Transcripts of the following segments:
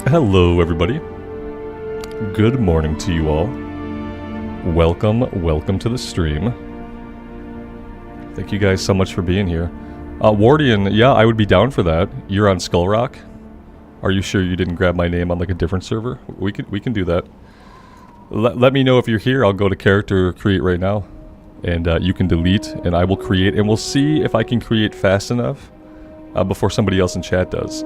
Hello everybody. Good morning to you all. Welcome to the stream. Thank you guys so much for being here. Wardian, yeah, I would be down for that. You're on Skull Rock. Are you sure you didn't grab my name on like a different server? We can do that. Let me know if you're here. I'll go to character create right now. And you can delete and I will create, and we'll see if I can create fast enough before somebody else in chat does.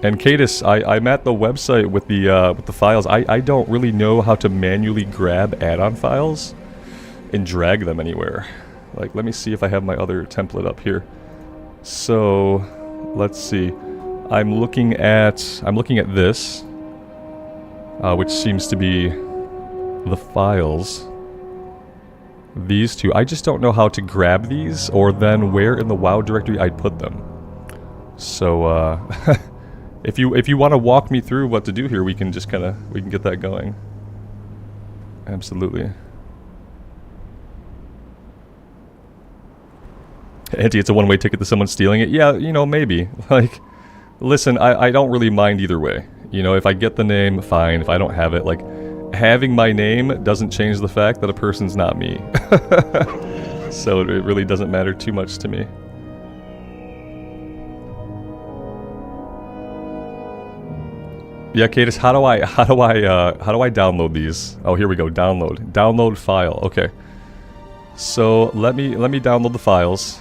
And Cadis, I'm at the website with the files. I don't really know how to manually grab add-on files and drag them anywhere. Like, let me see if I have my other template up here. So, let's see. I'm looking at this, which seems to be the files. These two. I just don't know how to grab these, or then where in the WoW directory I'd put them. So, if you want to walk me through what to do here, we can just we can get that going. Absolutely. Auntie, it's a one-way ticket to someone stealing it? Yeah, you know, maybe. Like, listen, I don't really mind either way. You know, if I get the name, fine. If I don't have it, like, having my name doesn't change the fact that a person's not me. So it really doesn't matter too much to me. Yeah, Cadis, how do I download these? Oh, here we go. Download file. Okay. So let me download the files.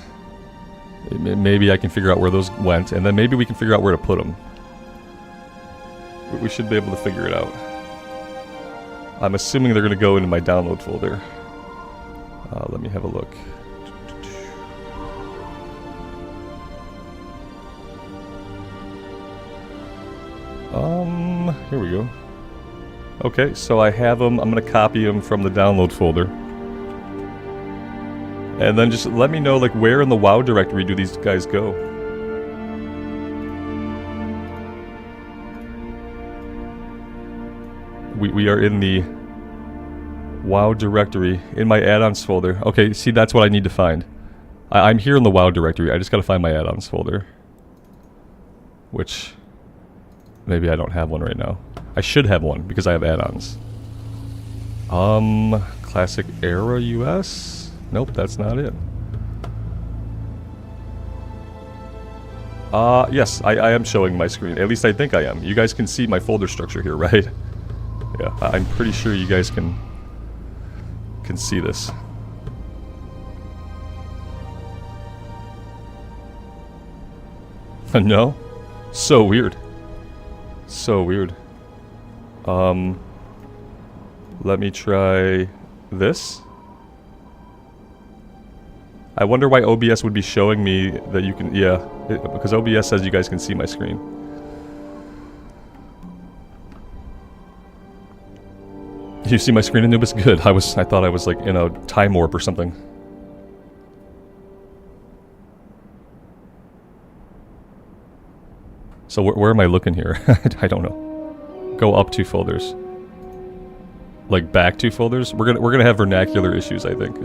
Maybe I can figure out where those went, and then maybe we can figure out where to put them. We should be able to figure it out. I'm assuming they're going to go into my download folder. Let me have a look. Here we go. Okay, so I have them. I'm going to copy them from the download folder. And then just let me know, like, where in the WoW directory do these guys go? We are in the WoW directory, in my add-ons folder. Okay, see, that's what I need to find. I'm here in the WoW directory. I just got to find my add-ons folder. Which, maybe I don't have one right now. I should have one, because I have add-ons. Classic Era US? Nope, that's not it. Yes, I am showing my screen. At least I think I am. You guys can see my folder structure here, right? Yeah, I'm pretty sure you guys can see this. No? So weird. So weird. Let me try this. I wonder why OBS would be showing me that you can, yeah, because OBS says you guys can see my screen. You see my screen, Anubis? Good. I thought I was like in a time warp or something. So where am I looking here? I don't know. Go up 2 folders. Like back 2 folders? We're gonna have vernacular issues, I think.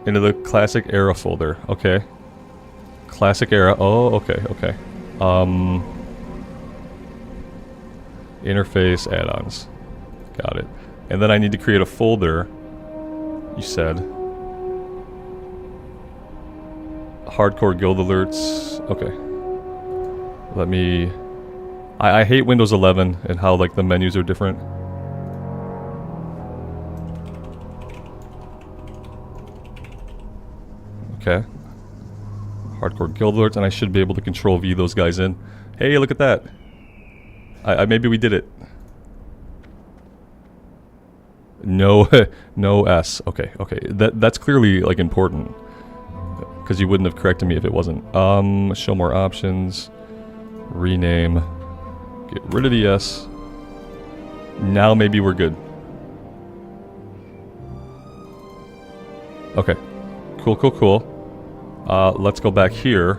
Into the Classic Era folder. Okay. Classic Era. Oh, okay. Interface add-ons. Got it. And then I need to create a folder. You said. Hardcore guild alerts. Okay. Let me... I hate Windows 11 and how, like, the menus are different. Okay. Hardcore guild alerts, and I should be able to control V those guys in. Hey, look at that. Maybe we did it. No, no S. Okay. That's clearly, like, important. Because you wouldn't have corrected me if it wasn't. Show more options. Rename. Get rid of the S. Now maybe we're good. Okay. Cool. Let's go back here.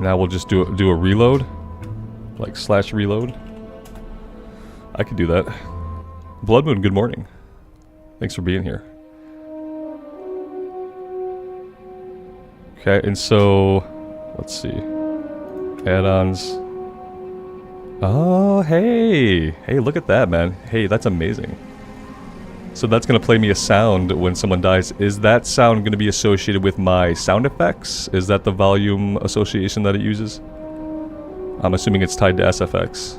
Now we'll just do a reload. Like /reload. I could do that. Blood Moon, good morning. Thanks for being here. Okay, and so Let's see. Addons. Oh, hey! Hey, look at that, man. Hey, that's amazing. So that's going to play me a sound when someone dies. Is that sound going to be associated with my sound effects? Is that the volume association that it uses? I'm assuming it's tied to SFX.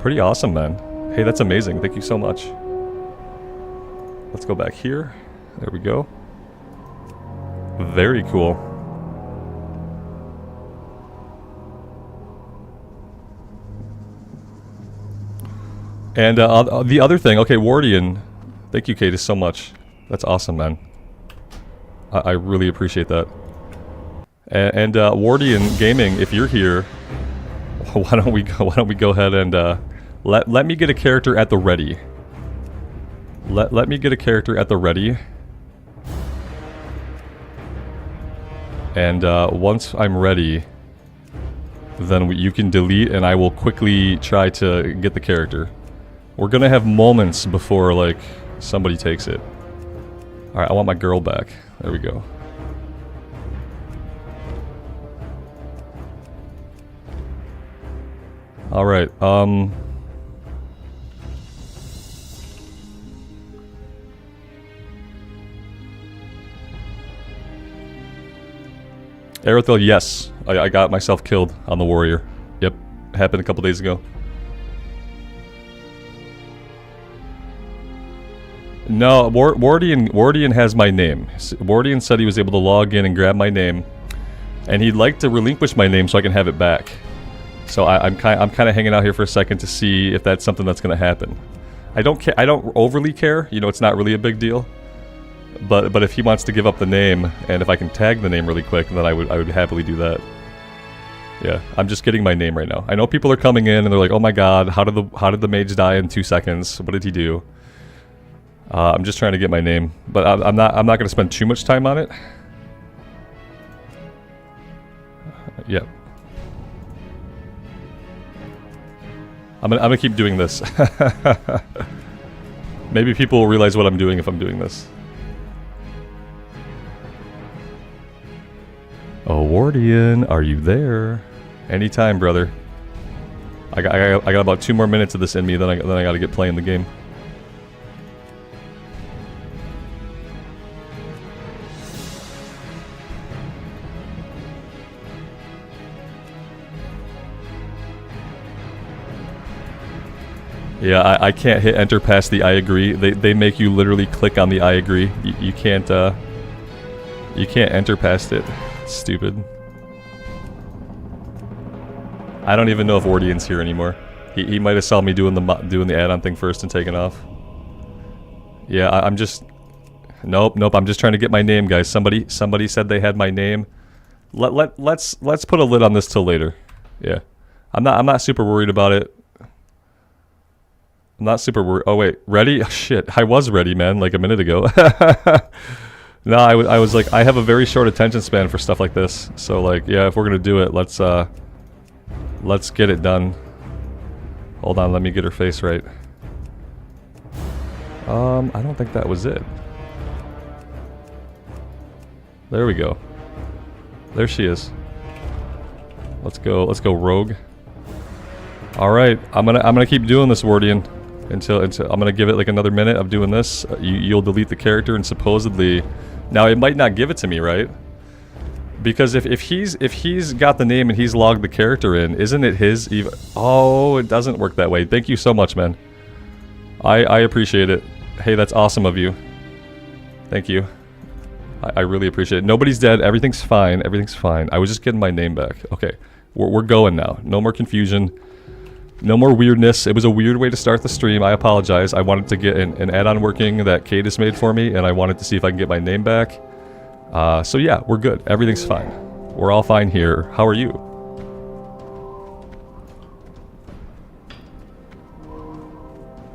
Pretty awesome, man. Hey, that's amazing. Thank you so much. Let's go back here. There we go. Very cool. And the other thing, okay, Wardian, thank you, Cadis, so much. That's awesome, man. I really appreciate that. And Wardian Gaming, if you're here, why don't we go ahead and let me get a character at the ready. Let me get a character at the ready. And once I'm ready, then you can delete, and I will quickly try to get the character. We're gonna have moments before, like, somebody takes it. Alright, I want my girl back. There we go. Alright, Aerothil, yes. I got myself killed on the warrior. Yep, happened a couple days ago. No, Wardian has my name. Wardian said he was able to log in and grab my name, and he'd like to relinquish my name so I can have it back. So I'm kind of hanging out here for a second to see if that's something that's going to happen. I don't overly care. You know, it's not really a big deal. But if he wants to give up the name, and if I can tag the name really quick, then I would happily do that. Yeah, I'm just getting my name right now. I know people are coming in and they're like, "Oh my God, how did the mage die in 2 seconds? What did he do?" I'm just trying to get my name, but I'm not going to spend too much time on it. Yep. I'm gonna keep doing this. Maybe people will realize what I'm doing if I'm doing this. Oh, Wardian, are you there? Anytime, brother. I got about 2 more minutes of this in me, then I got to get playing the game. Yeah, I can't hit enter past the I agree. They make you literally click on the I agree. You can't enter past it. It's stupid. I don't even know if Wardian's here anymore. He might have saw me doing the add-on thing first and taking off. Yeah, I'm just nope. I'm just trying to get my name, guys. Somebody said they had my name. Let's put a lid on this till later. Yeah, I'm not super worried about it. I'm not super worried. Oh wait, ready? Oh, shit, I was ready, man, like a minute ago. No, I was like, I have a very short attention span for stuff like this. So like, yeah, if we're gonna do it, let's get it done. Hold on, let me get her face right. I don't think that was it. There we go. There she is. Let's go rogue. All right, I'm gonna keep doing this, Wardian. Until I'm gonna give it like another minute of doing this. You'll delete the character, and supposedly, now it might not give it to me, right? Because if he's got the name and he's logged the character in, isn't it his? Even oh, it doesn't work that way. Thank you so much, man. I appreciate it. Hey, that's awesome of you. Thank you. I really appreciate it. Nobody's dead. Everything's fine. Everything's fine. I was just getting my name back. Okay, we're going now. No more confusion. No more weirdness. It was a weird way to start the stream. I apologize. I wanted to get an add-on working that Cadis made for me, and I wanted to see if I can get my name back. So yeah, we're good. Everything's fine. We're all fine here. How are you?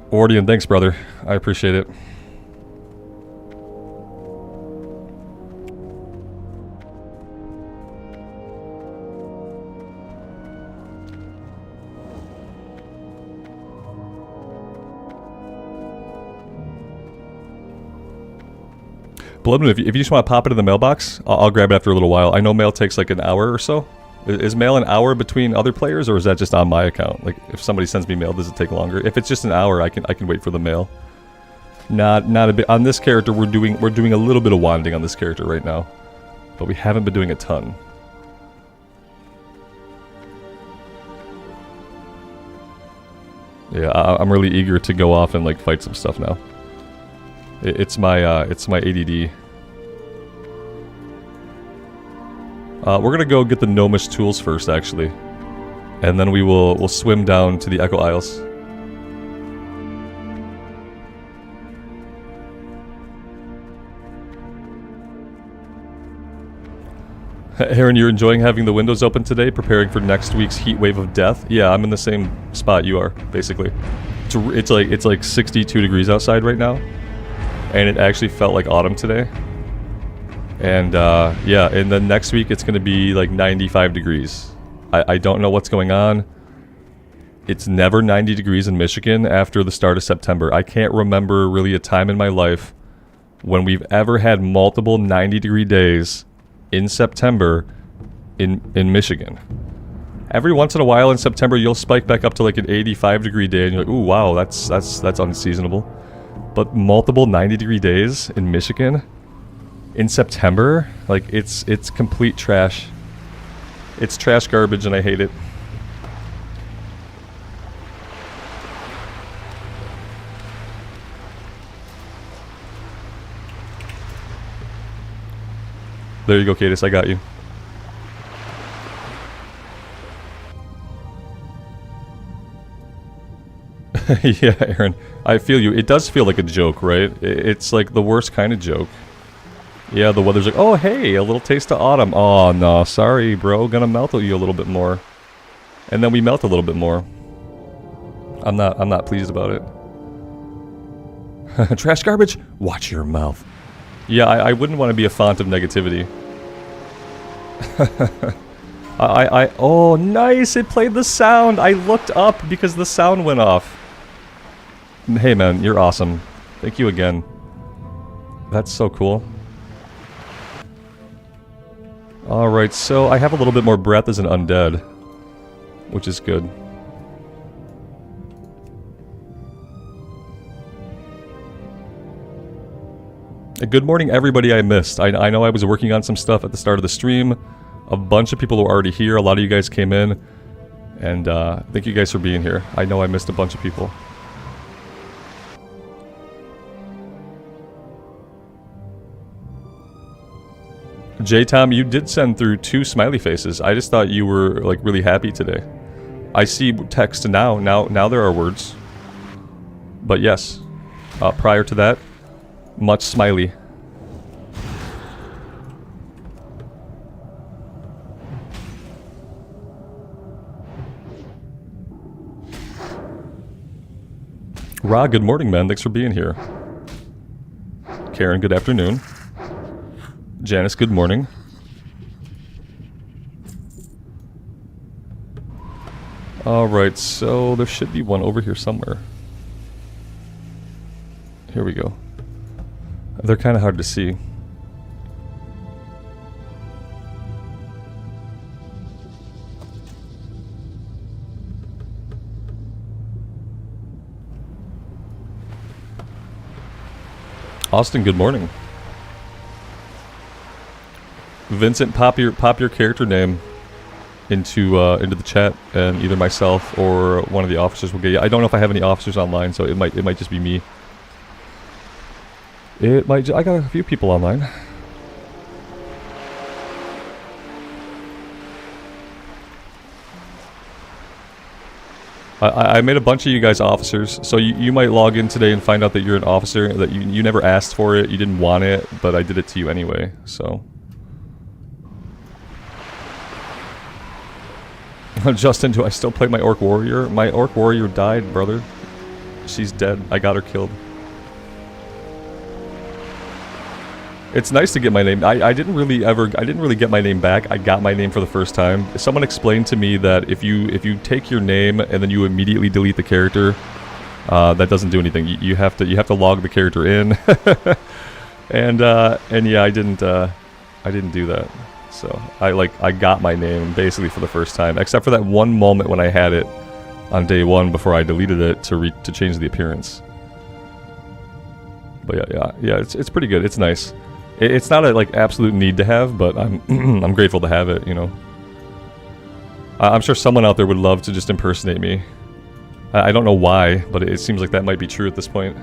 Wardian, thanks, brother. I appreciate it. Blood Moon, if you just want to pop it in the mailbox, I'll grab it after a little while. I know mail takes like an hour or so. Is mail an hour between other players, or is that just on my account? Like, if somebody sends me mail, does it take longer? If it's just an hour, I can wait for the mail. Not a bit. On this character, we're doing a little bit of wanding on this character right now, but we haven't been doing a ton. Yeah, I'm really eager to go off and like fight some stuff now. It's my ADD. We're gonna go get the gnomish tools first, actually, and then we'll swim down to the Echo Isles. Aaron, you're enjoying having the windows open today, preparing for next week's heat wave of death? Yeah, I'm in the same spot you are, basically. It's like 62 degrees outside right now, and it actually felt like autumn today. And yeah, and then next week it's going to be like 95 degrees. I don't know what's going on. It's never 90 degrees in Michigan after the start of September. I can't remember really a time in my life when we've ever had multiple 90-degree days in September in Michigan. Every once in a while in September you'll spike back up to like an 85-degree day and you're like, ooh, wow, that's unseasonable. But multiple 90-degree days in Michigan in September, like, it's complete trash. It's trash garbage and I hate it. There you go, Cadis, I got you. Yeah, Aaron, I feel you. It does feel like a joke, right? It's like the worst kind of joke. Yeah, the weather's like, oh hey, a little taste of autumn. Oh no, sorry bro, gonna melt you a little bit more. And then we melt a little bit more. I'm not pleased about it. Trash garbage? Watch your mouth. Yeah, I wouldn't want to be a font of negativity. Oh nice, it played the sound. I looked up because the sound went off. Hey man, you're awesome. Thank you again. That's so cool. Alright, so I have a little bit more breath as an undead, which is good. Good morning everybody I missed. I know I was working on some stuff at the start of the stream. A bunch of people were already here, a lot of you guys came in. And thank you guys for being here. I know I missed a bunch of people. J-Tom, you did send through 2 smiley faces. I just thought you were like really happy today. I see text now. Now there are words. But yes, prior to that, much smiley. Ra, good morning, man. Thanks for being here. Karen, good afternoon. Janice, good morning. Alright, so there should be one over here somewhere. Here we go. They're kind of hard to see. Austin, good morning. Vincent, pop your character name into the chat, and either myself or one of the officers will get you. I don't know if I have any officers online, so it might just be me. I got a few people online. I made a bunch of you guys officers, so you might log in today and find out that you're an officer, that you never asked for it, you didn't want it, but I did it to you anyway, so. Justin, do I still play my Orc Warrior? My Orc Warrior died, brother. She's dead. I got her killed. It's nice to get my name. I didn't really get my name back. I got my name for the first time. Someone explained to me that if you take your name and then you immediately delete the character, that doesn't do anything. You have to log the character in. And yeah, I didn't do that. So I got my name basically for the first time, except for that one moment when I had it on day one before I deleted it to change the appearance. But yeah, it's pretty good. It's nice. It's not a like absolute need to have, but I'm I'm grateful to have it. You know, I'm sure someone out there would love to just impersonate me. I don't know why, but it seems like that might be true at this point.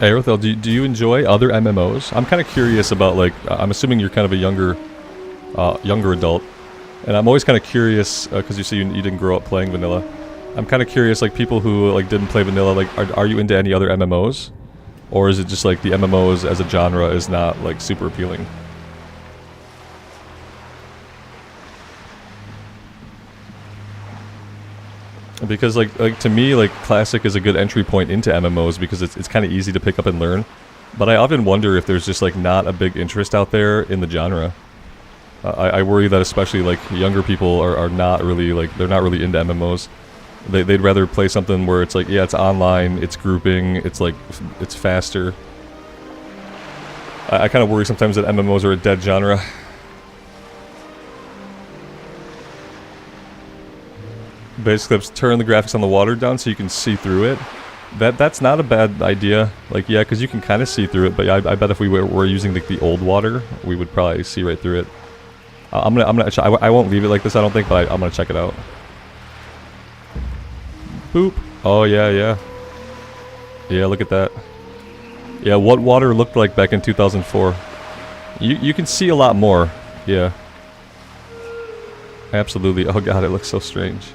Hey, Earthel, do you enjoy other MMOs? I'm kind of curious about, like, I'm assuming you're kind of a younger adult, and I'm always kind of curious, because you say you didn't grow up playing vanilla. I'm kind of curious, like, people who, like, didn't play vanilla, like, are you into any other MMOs? Or is it just, like, the MMOs as a genre is not, like, super appealing? Because like to me, like Classic is a good entry point into MMOs because it's kind of easy to pick up and learn. But I often wonder if there's just like not a big interest out there in the genre. I worry that especially like younger people are not really like they're not really into MMOs. They'd rather play something where it's like, yeah, it's online, it's grouping, it's like it's faster. I kind of worry sometimes that MMOs are a dead genre. Basically, let's turn the graphics on the water down so you can see through it. That's not a bad idea. Like, yeah, because you can kind of see through it. But yeah, I bet if we were using like the old water, we would probably see right through it. I won't leave it like this, I don't think, but I'm gonna check it out. Boop. Oh yeah. Yeah, look at that. Yeah, what water looked like back in 2004. You can see a lot more. Yeah. Absolutely. Oh god, it looks so strange.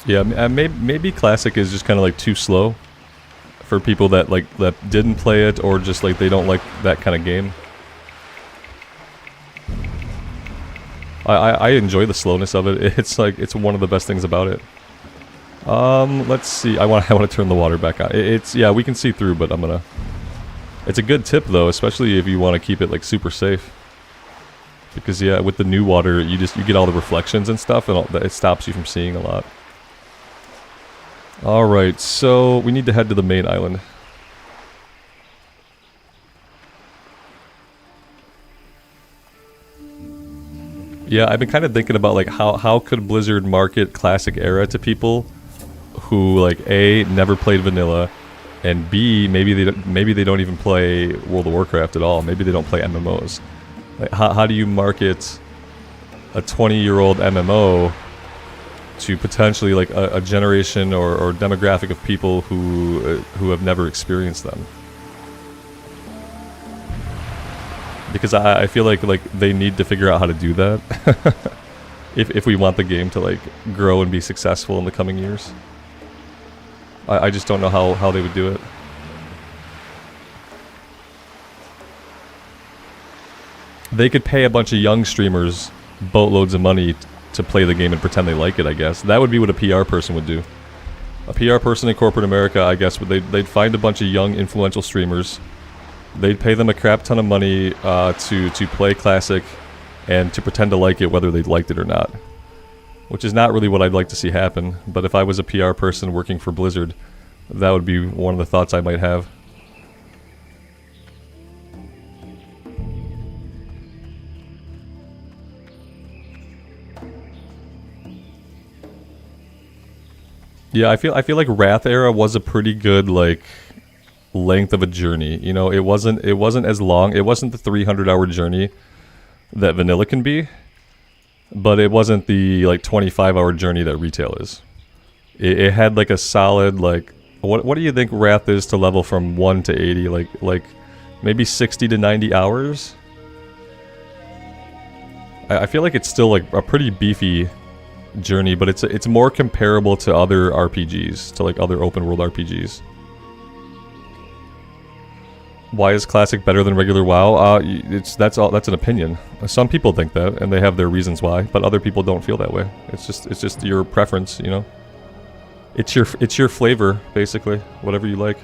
Yeah, maybe Classic is just kind of like too slow for people that that didn't play it or just like they don't like that kind of game. I enjoy the slowness of it. It's like it's one of the best things about it. Let's see. I want to turn the water back on. It's yeah, we can see through, but I'm gonna. It's a good tip though, especially if you want to keep it like super safe. Because yeah, with the new water, you get all the reflections and stuff, and it stops you from seeing a lot. Alright, so we need to head to the main island. Yeah, I've been kind of thinking about like how could Blizzard market Classic Era to people who like A, never played vanilla, and B, maybe they don't even play World of Warcraft at all. Maybe they don't play MMOs. Like, how do you market a 20-year-old MMO to potentially like a generation or demographic of people who have never experienced them? Because I feel like they need to figure out how to do that if we want the game to like grow and be successful in the coming years. I just don't know how they would do it. They could pay a bunch of young streamers boatloads of money to play the game and pretend they like it, I guess. That would be what a PR person would do. A PR person in corporate America, I guess, they'd find a bunch of young, influential streamers. They'd pay them a crap ton of money to play Classic and to pretend to like it whether they liked it or not. Which is not really what I'd like to see happen, but if I was a PR person working for Blizzard, that would be one of the thoughts I might have. Yeah, I feel like Wrath Era was a pretty good like length of a journey. You know, it wasn't as long. It wasn't the 300-hour journey that vanilla can be, but it wasn't the like 25-hour journey that retail is. It had like a solid like what do you think Wrath is to level from 1 to 80? Like maybe 60 to 90 hours. I feel like it's still like a pretty beefy journey, but it's more comparable to other RPGs, to like other open world RPGs. Why is Classic better than regular WoW? That's an opinion. Some people think that, and they have their reasons why, but other people don't feel that way. It's just your preference, you know. It's your flavor, basically, whatever you like.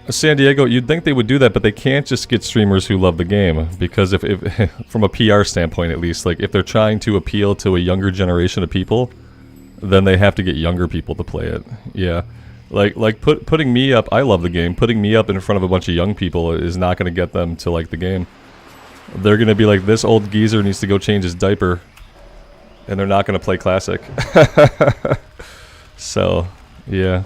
San Diego, you'd think they would do that, but they can't just get streamers who love the game, because if from a PR standpoint at least, like if they're trying to appeal to a younger generation of people, then they have to get younger people to play it. Yeah. Like putting me up, I love the game. Putting me up in front of a bunch of young people is not going to get them to like the game. They're going to be like, this old geezer needs to go change his diaper, and they're not going to play Classic. So, yeah.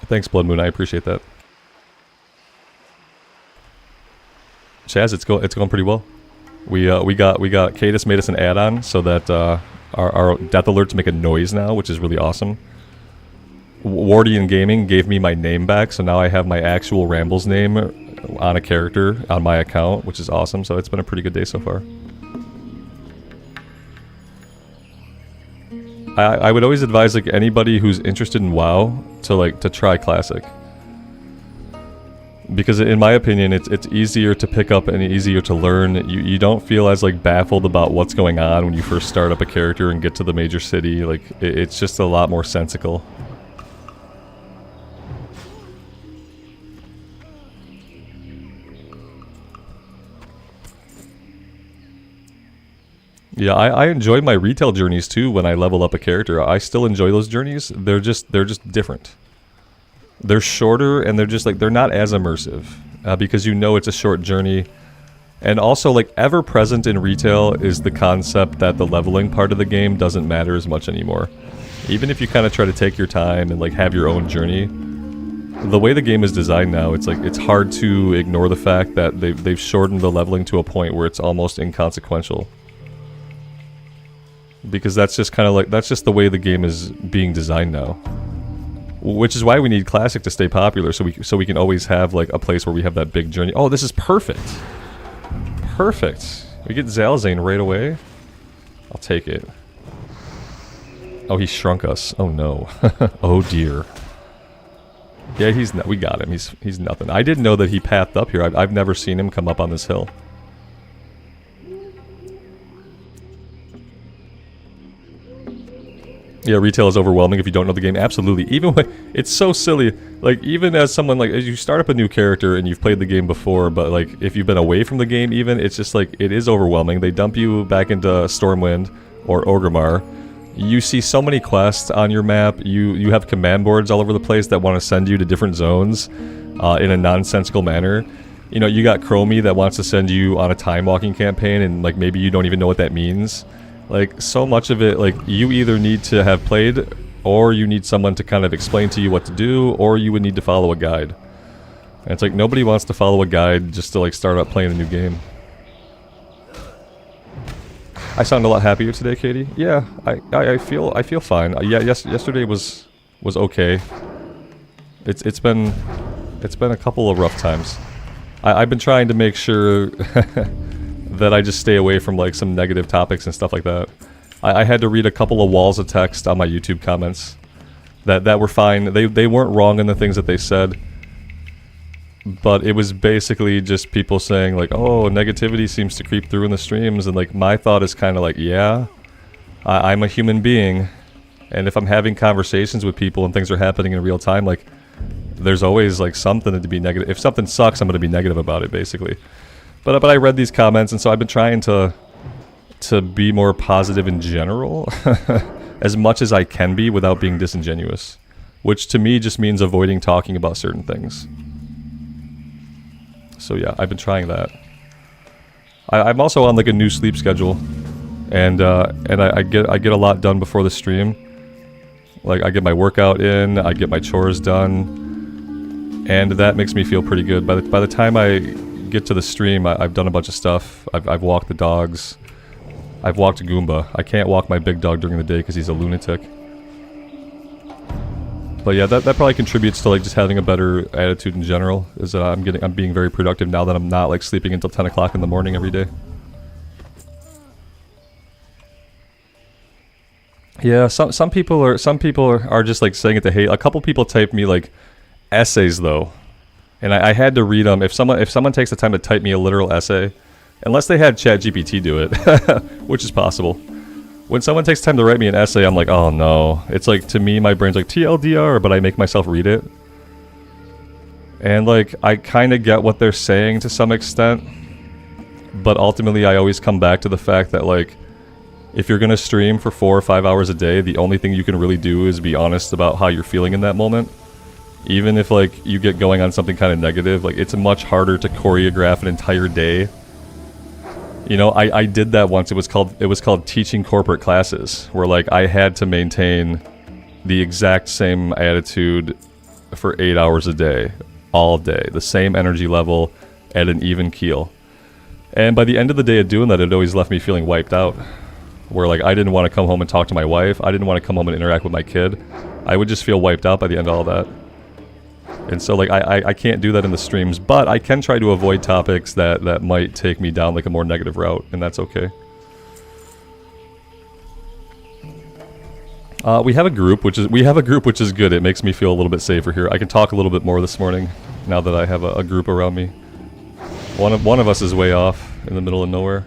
Thanks, Blood Moon. I appreciate that. Chaz, it's going pretty well. We got Cadis made us an add-on so that our death alerts make a noise now, which is really awesome. Wardian Gaming gave me my name back, so now I have my actual Rambles name on a character on my account, which is awesome. So it's been a pretty good day so far. I would always advise like anybody who's interested in WoW to try Classic, because in my opinion it's easier to pick up and easier to learn. You don't feel as like baffled about what's going on when you first start up a character and get to the major city. Like it's just a lot more sensical. Yeah, I enjoy my retail journeys too when I level up a character. I still enjoy those journeys. They're just different. They're shorter and they're not as immersive because you know it's a short journey. And also like ever present in retail is the concept that the leveling part of the game doesn't matter as much anymore. Even if you kind of try to take your time and like have your own journey, the way the game is designed now, it's like it's hard to ignore the fact that they've shortened the leveling to a point where it's almost inconsequential. Because that's just kind of like, that's just the way the game is being designed now. Which is why we need Classic to stay popular, so we can always have like a place where we have that big journey. Oh, this is perfect. Perfect. We get Zalzane right away. I'll take it. Oh, he shrunk us. Oh no. Oh dear. Yeah, we got him. He's nothing. I didn't know that he pathed up here. I've never seen him come up on this hill. Yeah, retail is overwhelming if you don't know the game. Absolutely. Even when, it's so silly. Like, even as someone, like, as you start up a new character and you've played the game before, but, like, if you've been away from the game even, it's just, like, it is overwhelming. They dump you back into Stormwind or Orgrimmar. You see so many quests on your map. You have command boards all over the place that want to send you to different zones in a nonsensical manner. You know, you got Chromie that wants to send you on a time-walking campaign, and, like, maybe you don't even know what that means. Like, so much of it, like, you either need to have played, or you need someone to kind of explain to you what to do, or you would need to follow a guide. And it's like, nobody wants to follow a guide just to, like, start up playing a new game. I sound a lot happier today, Katie. Yeah, I feel fine. Yeah, yesterday was okay. It's been a couple of rough times. I've been trying to make sure that I just stay away from, like, some negative topics and stuff like that. I had to read a couple of walls of text on my YouTube comments that were fine. They weren't wrong in the things that they said, but it was basically just people saying, like, oh, negativity seems to creep through in the streams, and, like, my thought is kind of like, yeah, I'm a human being, and if I'm having conversations with people and things are happening in real time, like, there's always, like, something to be negative. If something sucks, I'm going to be negative about it, basically. But I read these comments, and so I've been trying to be more positive in general, as much as I can be without being disingenuous, which to me just means avoiding talking about certain things. So yeah, I've been trying that. I'm also on, like, a new sleep schedule, and I get a lot done before the stream. Like, I get my workout in, I get my chores done, and that makes me feel pretty good. By the time I get to the stream, I've done a bunch of stuff. I've walked the dogs. I've walked Goomba. I can't walk my big dog during the day because he's a lunatic. But yeah, that probably contributes to, like, just having a better attitude in general. Is that I'm being very productive now that I'm not, like, sleeping until 10 o'clock in the morning every day. Yeah, some people are just, like, saying it to hate. A couple people typed me, like, essays though. And I had to read them. If someone takes the time to type me a literal essay, unless they had ChatGPT do it, which is possible. When someone takes time to write me an essay, I'm like, oh no. It's like, to me, my brain's like, TLDR, but I make myself read it. And, like, I kind of get what they're saying to some extent, but ultimately I always come back to the fact that, like, if you're going to stream for 4 or 5 hours a day, the only thing you can really do is be honest about how you're feeling in that moment. Even if, like, you get going on something kind of negative, like, it's much harder to choreograph an entire day. You know, I did that once. It was called teaching corporate classes, where, like, I had to maintain the exact same attitude for 8 hours a day, all day, the same energy level at an even keel. And by the end of the day of doing that, it always left me feeling wiped out. Where, like, I didn't want to come home and talk to my wife. I didn't want to come home and interact with my kid. I would just feel wiped out by the end of all that. And so, like, I can't do that in the streams, but I can try to avoid topics that might take me down, like, a more negative route, and that's okay. We have a group, which is good. It makes me feel a little bit safer here. I can talk a little bit more this morning, now that I have a group around me. One of us is way off in the middle of nowhere.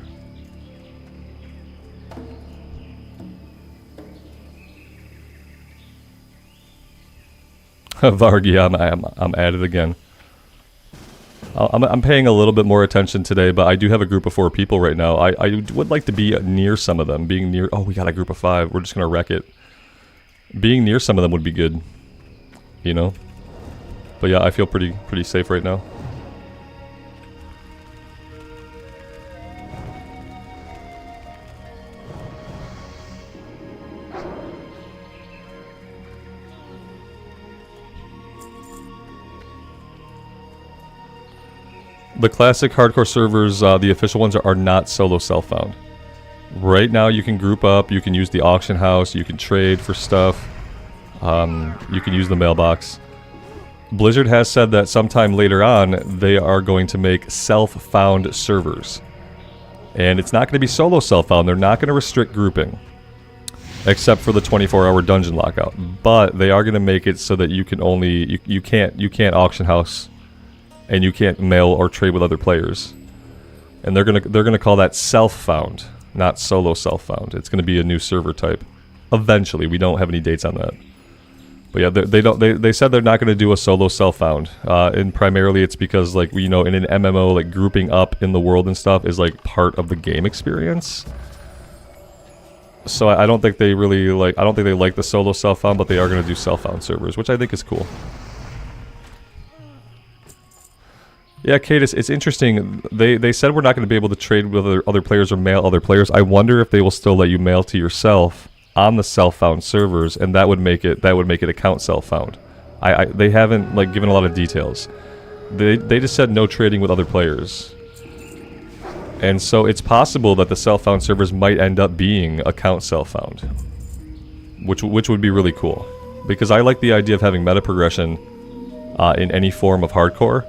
Vargi, I'm at it again. I'm paying a little bit more attention today, but I do have a group of 4 people right now. I would like to be near some of them. Being near... Oh, we got a group of 5. We're just going to wreck it. Being near some of them would be good. You know? But yeah, I feel pretty safe right now. The classic hardcore servers, the official ones, are not solo self-found. Right now you can group up, you can use the auction house, you can trade for stuff, you can use the mailbox. Blizzard has said that sometime later on they are going to make self-found servers. And it's not going to be solo self-found, they're not going to restrict grouping. Except for the 24-hour dungeon lockout. But they are going to make it so that you can only... You can't auction house... and you can't mail or trade with other players. And they're gonna call that self-found, not solo self-found. It's gonna be a new server type. Eventually, we don't have any dates on that. But yeah, they said they're not going to do a solo self-found, and primarily it's because, like, you know, in an MMO, like, grouping up in the world and stuff is like part of the game experience. So I don't think they really like. I don't think they like the solo self-found, but they are going to do self-found servers, which I think is cool. Yeah, Cadis, it's interesting. They said we're not going to be able to trade with other players or mail other players. I wonder if they will still let you mail to yourself on the self-found servers, and that would make it account self-found. They haven't like given a lot of details. They just said no trading with other players. And so it's possible that the self-found servers might end up being account self-found, which would be really cool, because I like the idea of having meta progression in any form of hardcore,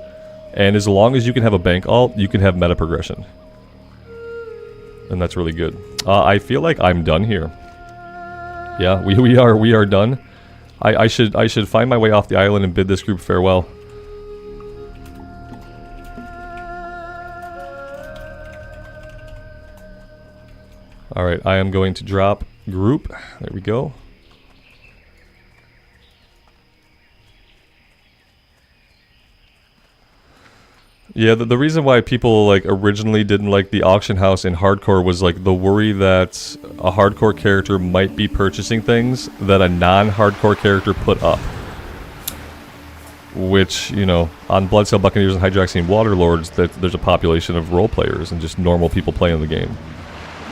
and as long as you can have a bank alt, you can have meta progression, and that's really good. I feel like I'm done here. Yeah, we are done. I should find my way off the island and bid this group farewell. Alright, I am going to drop group. There we go. Yeah, the reason why people like originally didn't like the auction house in hardcore was like the worry that a hardcore character might be purchasing things that a non-hardcore character put up. Which, you know, on Bloodsail Buccaneers and Hydraxian Waterlords, there's a population of role players and just normal people playing the game.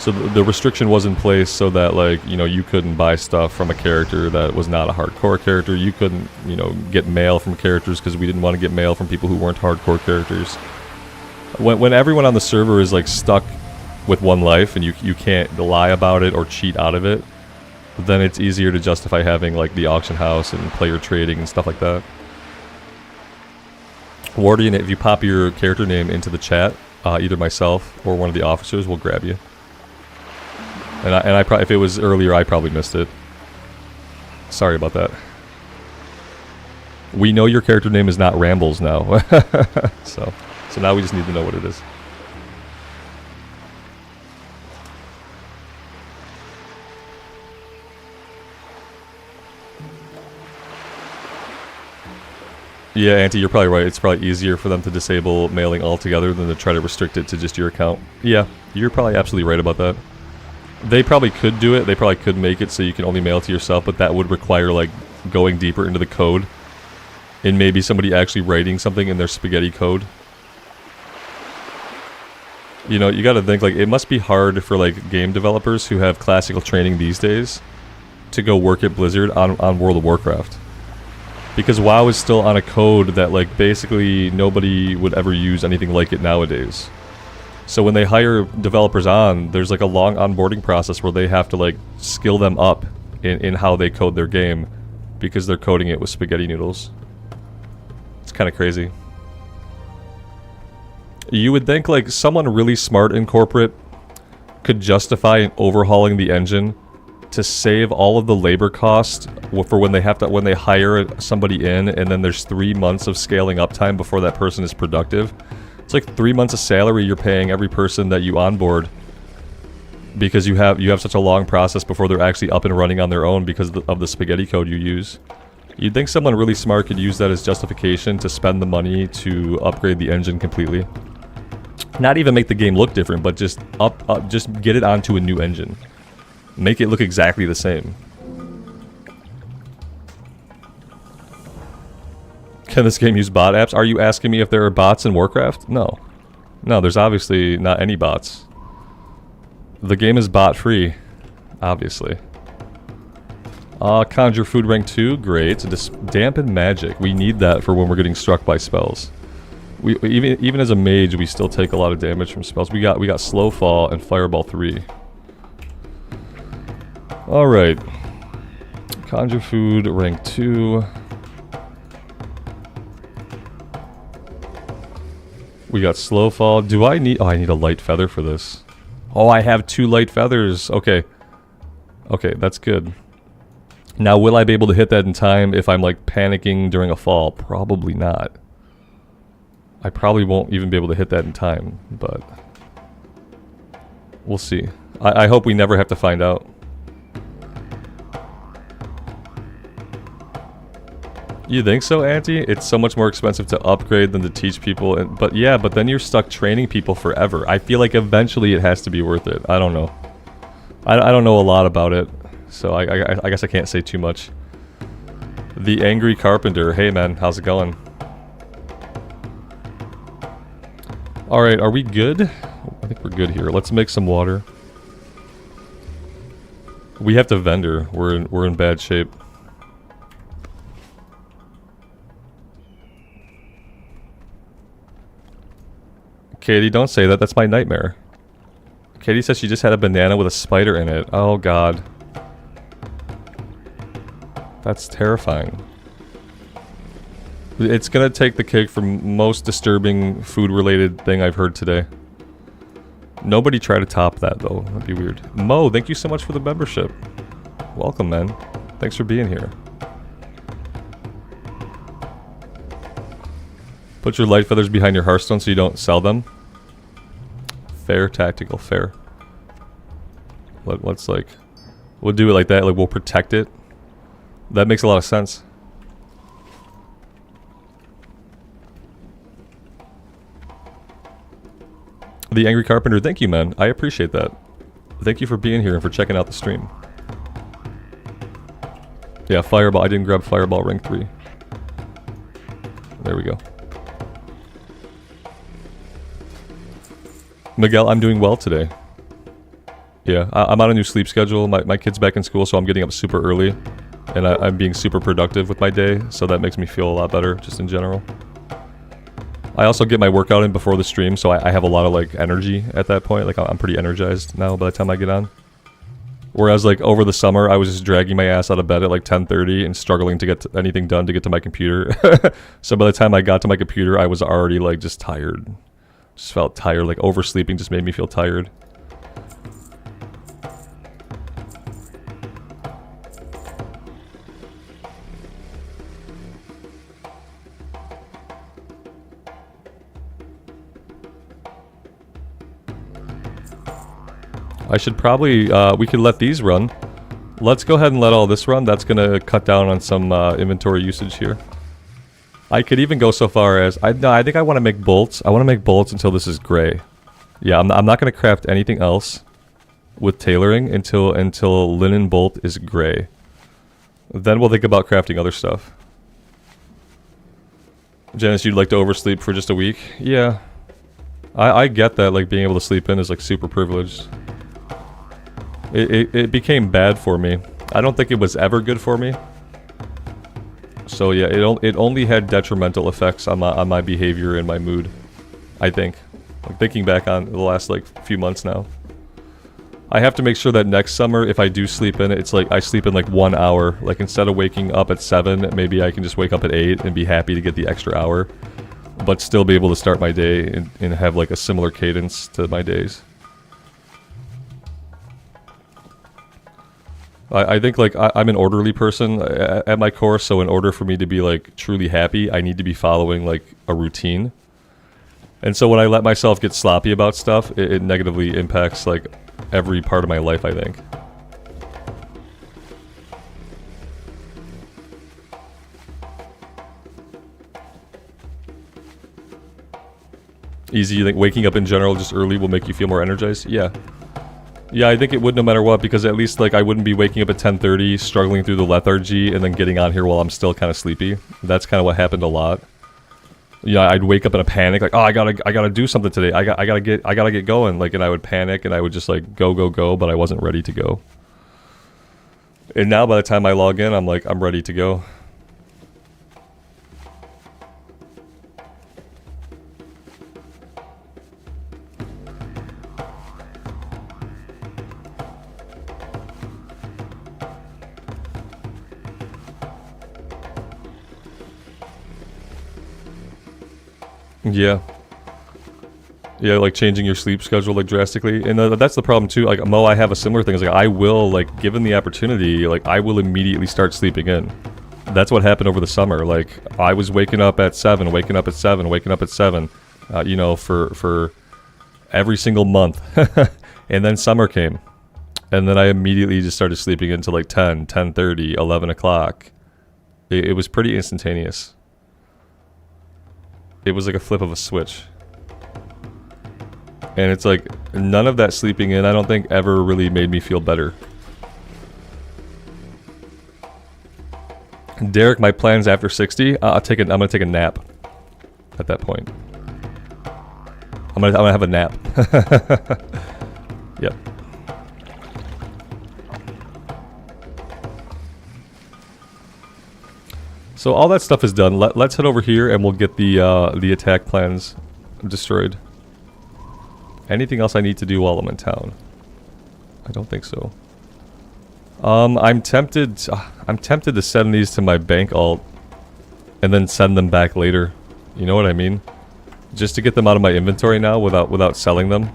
So the restriction was in place so that, like, you know, you couldn't buy stuff from a character that was not a hardcore character. You couldn't, you know, get mail from characters because we didn't want to get mail from people who weren't hardcore characters. When everyone on the server is, like, stuck with one life and you can't lie about it or cheat out of it, then it's easier to justify having, like, the auction house and player trading and stuff like that. Wardian, if you pop your character name into the chat, either myself or one of the officers will grab you. And I if it was earlier, I probably missed it. Sorry about that. We know your character name is not Rambles now. so now we just need to know what it is. Yeah, Auntie, you're probably right. It's probably easier for them to disable mailing altogether than to try to restrict it to just your account. Yeah, you're probably absolutely right about that. They probably could do it. They probably could make it so you can only mail to yourself, but that would require, like, going deeper into the code and maybe somebody actually writing something in their spaghetti code. You know, you gotta think, like, it must be hard for, like, game developers who have classical training these days to go work at Blizzard on World of Warcraft. Because WoW is still on a code that, like, basically nobody would ever use anything like it nowadays. So when they hire developers on, there's like a long onboarding process where they have to like skill them up in how they code their game because they're coding it with spaghetti noodles. It's kind of crazy. You would think like someone really smart in corporate could justify overhauling the engine to save all of the labor costs for when they hire somebody in, and then there's 3 months of scaling up time before that person is productive. It's like 3 months of salary you're paying every person that you onboard because you have such a long process before they're actually up and running on their own because of the spaghetti code you use. You'd think someone really smart could use that as justification to spend the money to upgrade the engine completely. Not even make the game look different, but just just get it onto a new engine. Make it look exactly the same. Can this game use bot apps? Are you asking me if there are bots in Warcraft? No. No, there's obviously not any bots. The game is bot free, obviously. Conjure food rank 2, great. Dampen magic. We need that for when we're getting struck by spells. We even as a mage, we still take a lot of damage from spells. We got slow fall and fireball 3. All right. Conjure food rank 2. We got slow fall. Do I need... Oh, I need a light feather for this. Oh, I have 2 light feathers. Okay. Okay, that's good. Now, will I be able to hit that in time if I'm, like, panicking during a fall? Probably not. I probably won't even be able to hit that in time, but... we'll see. I hope we never have to find out. You think so, Auntie? It's so much more expensive to upgrade than to teach people. And, but yeah, but then you're stuck training people forever. I feel like eventually it has to be worth it. I don't know. I don't know a lot about it, so I guess I can't say too much. The Angry Carpenter. Hey man, how's it going? Alright, are we good? I think we're good here. Let's make some water. We have to vendor. We're in bad shape. Katie, don't say that. That's my nightmare. Katie says she just had a banana with a spider in it. Oh god. That's terrifying. It's gonna take the cake for most disturbing food-related thing I've heard today. Nobody try to top that, though. That'd be weird. Mo, thank you so much for the membership. Welcome, man. Thanks for being here. Put your light feathers behind your Hearthstone so you don't sell them. Fair, tactical, fair. Let's like... We'll do it like that, like we'll protect it. That makes a lot of sense. The Angry Carpenter, thank you, man. I appreciate that. Thank you for being here and for checking out the stream. Yeah, Fireball. I didn't grab Fireball Ring 3. There we go. Miguel, I'm doing well today. Yeah, I'm on a new sleep schedule. My kid's back in school, so I'm getting up super early. And I'm being super productive with my day, so that makes me feel a lot better, just in general. I also get my workout in before the stream, so I have a lot of, like, energy at that point. Like, I'm pretty energized now by the time I get on. Whereas, like, over the summer, I was just dragging my ass out of bed at, like, 10:30 and struggling to get anything done to get to my computer. So by the time I got to my computer, I was already, like, just tired. Just felt tired. Like, oversleeping just made me feel tired. I should probably, we could let these run. Let's go ahead and let all this run. That's gonna cut down on some inventory usage here. I could even go so far as, no, I think I want to make bolts. I want to make bolts until this is gray. Yeah, I'm not gonna craft anything else with tailoring until linen bolt is gray. Then we'll think about crafting other stuff. Janice, you'd like to oversleep for just a week? Yeah. I get that, like, being able to sleep in is, like, super privileged. It became bad for me. I don't think it was ever good for me. So yeah, it only had detrimental effects on my behavior and my mood, I think. Like, thinking back on the last, like, few months now. I have to make sure that next summer, if I do sleep in, it's like I sleep in like 1 hour. Like, instead of waking up at 7, maybe I can just wake up at 8 and be happy to get the extra hour. But still be able to start my day and have like a similar cadence to my days. I think, like, I'm an orderly person at my core, so in order for me to be, like, truly happy, I need to be following, like, a routine. And so when I let myself get sloppy about stuff, it negatively impacts, like, every part of my life, I think. Easy, like, waking up in general just early will make you feel more energized? Yeah. Yeah, I think it would no matter what, because at least, like, I wouldn't be waking up at 10:30, struggling through the lethargy, and then getting on here while I'm still kind of sleepy. That's kind of what happened a lot. Yeah, I'd wake up in a panic, like, oh, I gotta do something today. I gotta get going, like, and I would panic, and I would just, like, go, but I wasn't ready to go. And now, by the time I log in, I'm like, I'm ready to go. Yeah. Yeah, like changing your sleep schedule, like, drastically. And that's the problem, too. Like, Mo, I have a similar thing. It's like, I will, like, given the opportunity, like, I will immediately start sleeping in. That's what happened over the summer. Like, I was waking up at 7, waking up at 7, waking up at 7, you know, for every single month. And then summer came. And then I immediately just started sleeping until, like, 10, 10:30, 11 o'clock. It was pretty instantaneous. It was like a flip of a switch. And it's like, none of that sleeping in, I don't think, ever really made me feel better. Derek, my plans after 60, I'm gonna take a nap at that point. I'm gonna have a nap. Yep. So all that stuff is done. Let's head over here and we'll get the attack plans destroyed. Anything else I need to do while I'm in town? I don't think so. I'm tempted to send these to my bank alt and then send them back later. You know what I mean? Just to get them out of my inventory now without selling them.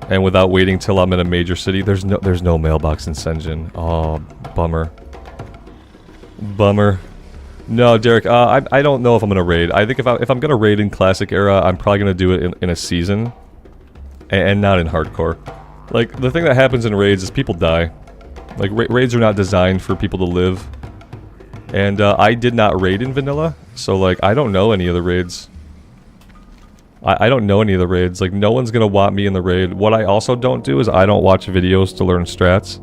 And without waiting till I'm in a major city. There's no mailbox in Senjin. Oh, bummer. Bummer. No, Derek, I don't know if I'm gonna raid. I think if I'm gonna raid in Classic Era, I'm probably gonna do it in a season. And not in Hardcore. Like, the thing that happens in raids is people die. Like, raids are not designed for people to live. And I did not raid in Vanilla, so like, I don't know any of the raids. I don't know any of the raids. Like, no one's gonna want me in the raid. What I also don't do is I don't watch videos to learn strats.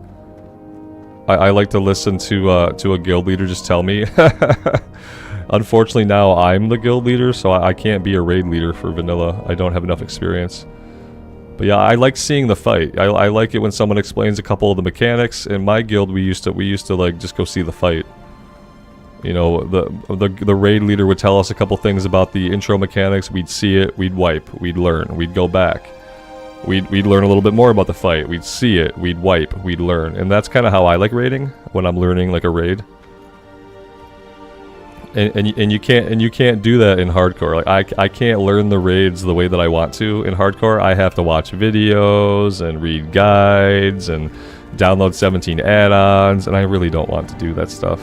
I like to listen to a guild leader just tell me. Unfortunately, now I'm the guild leader, so I can't be a raid leader for Vanilla. I don't have enough experience. But yeah, I like seeing the fight. I like it when someone explains a couple of the mechanics. In my guild, we used to like just go see the fight. You know, the raid leader would tell us a couple things about the intro mechanics. We'd see it, we'd wipe, we'd learn, we'd go back. We'd learn a little bit more about the fight. We'd see it, we'd wipe, we'd learn. And that's kind of how I like raiding when I'm learning like a raid. And you can't do that in Hardcore. Like I can't learn the raids the way that I want to in Hardcore. I have to watch videos and read guides and download 17 add-ons, and I really don't want to do that stuff.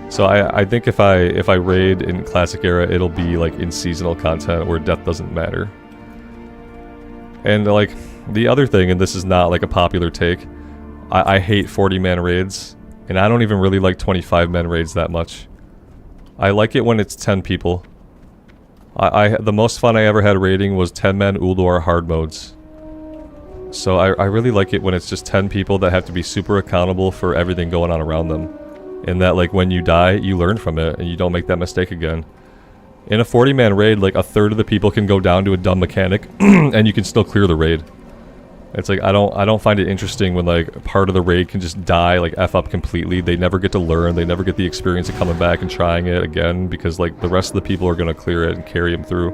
So I think if I raid in Classic Era, it'll be like in seasonal content where death doesn't matter. And like the other thing, and this is not like a popular take, I hate 40-man raids, and I don't even really like 25-man raids that much. I like it when it's 10 people. The most fun I ever had raiding was 10-man Ulduar hard modes. So I really like it when it's just 10 people that have to be super accountable for everything going on around them. And that like when you die, you learn from it and you don't make that mistake again. In a 40-man raid, like a third of the people can go down to a dumb mechanic and you can still clear the raid. It's like I don't find it interesting when like part of the raid can just die, like F up completely. They never get to learn, they never get the experience of coming back and trying it again because like the rest of the people are gonna clear it and carry them through.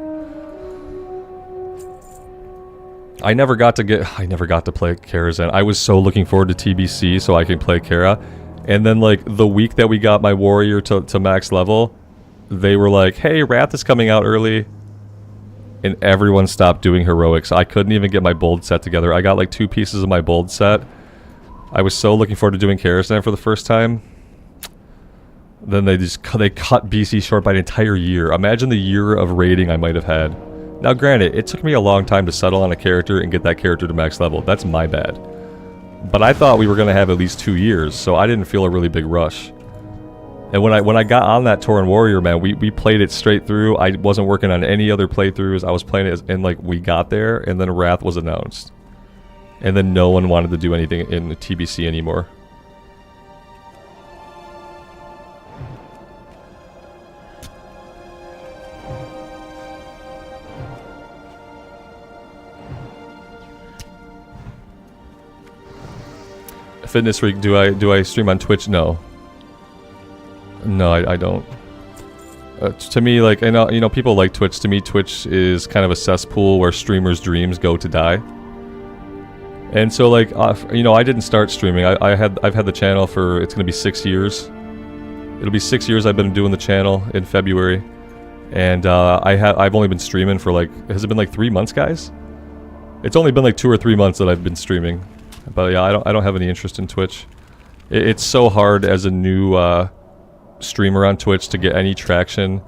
I never got to play Karazhan. I was so looking forward to TBC so I can play Kara. And then like the week that we got my warrior to max level, they were like, hey, Wrath is coming out early. And everyone stopped doing heroics. I couldn't even get my bold set together. I got like 2 pieces of my bold set. I was so looking forward to doing Karazhan for the first time. Then they cut BC short by an entire year. Imagine the year of raiding I might have had. Now granted, it took me a long time to settle on a character and get that character to max level. That's my bad. But I thought we were going to have at least 2 years, so I didn't feel a really big rush. And when I got on that Tauren Warrior, man, we played it straight through. I wasn't working on any other playthroughs. I was playing it, and like we got there, and then Wrath was announced. And then no one wanted to do anything in the TBC anymore. Fitness Freak, do I stream on Twitch? No. No, I don't. To me, like, I know, you know, people like Twitch. To me, Twitch is kind of a cesspool where streamers' dreams go to die. And so, like, you know, I didn't start streaming. I've had the channel for, it's gonna be 6 years. It'll be 6 years I've been doing the channel in February, and I've only been streaming for like, has it been like 3 months, guys? It's only been like 2 or 3 months that I've been streaming. But yeah, I don't have any interest in Twitch. It's so hard as a new streamer on Twitch to get any traction,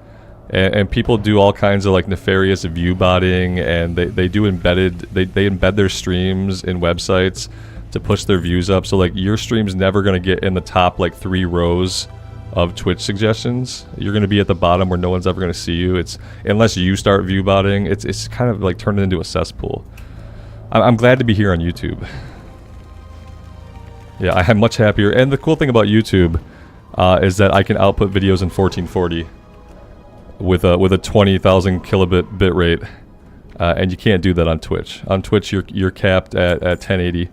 and people do all kinds of like nefarious view botting, and they embed their streams in websites to push their views up. So like your stream's never gonna get in the top like 3 rows of Twitch suggestions. You're going to be at the bottom where no one's ever going to see you. It's unless you start viewbotting, it's kind of like turned into a cesspool. I'm glad to be here on YouTube. Yeah, I'm much happier. And the cool thing about YouTube is that I can output videos in 1440 with a 20,000 kilobit bit rate, and you can't do that on Twitch. On Twitch, you're capped at 1080,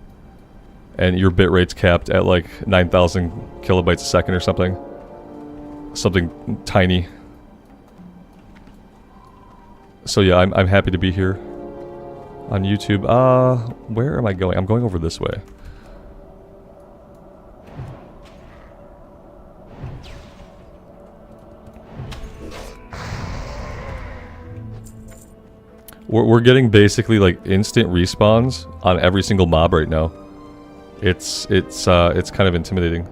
and your bit rate's capped at like 9,000 kilobytes a second or something. Something tiny. So yeah, I'm happy to be here on YouTube. Where am I going? I'm going over this way. We're getting basically like instant respawns on every single mob right now. It's kind of intimidating.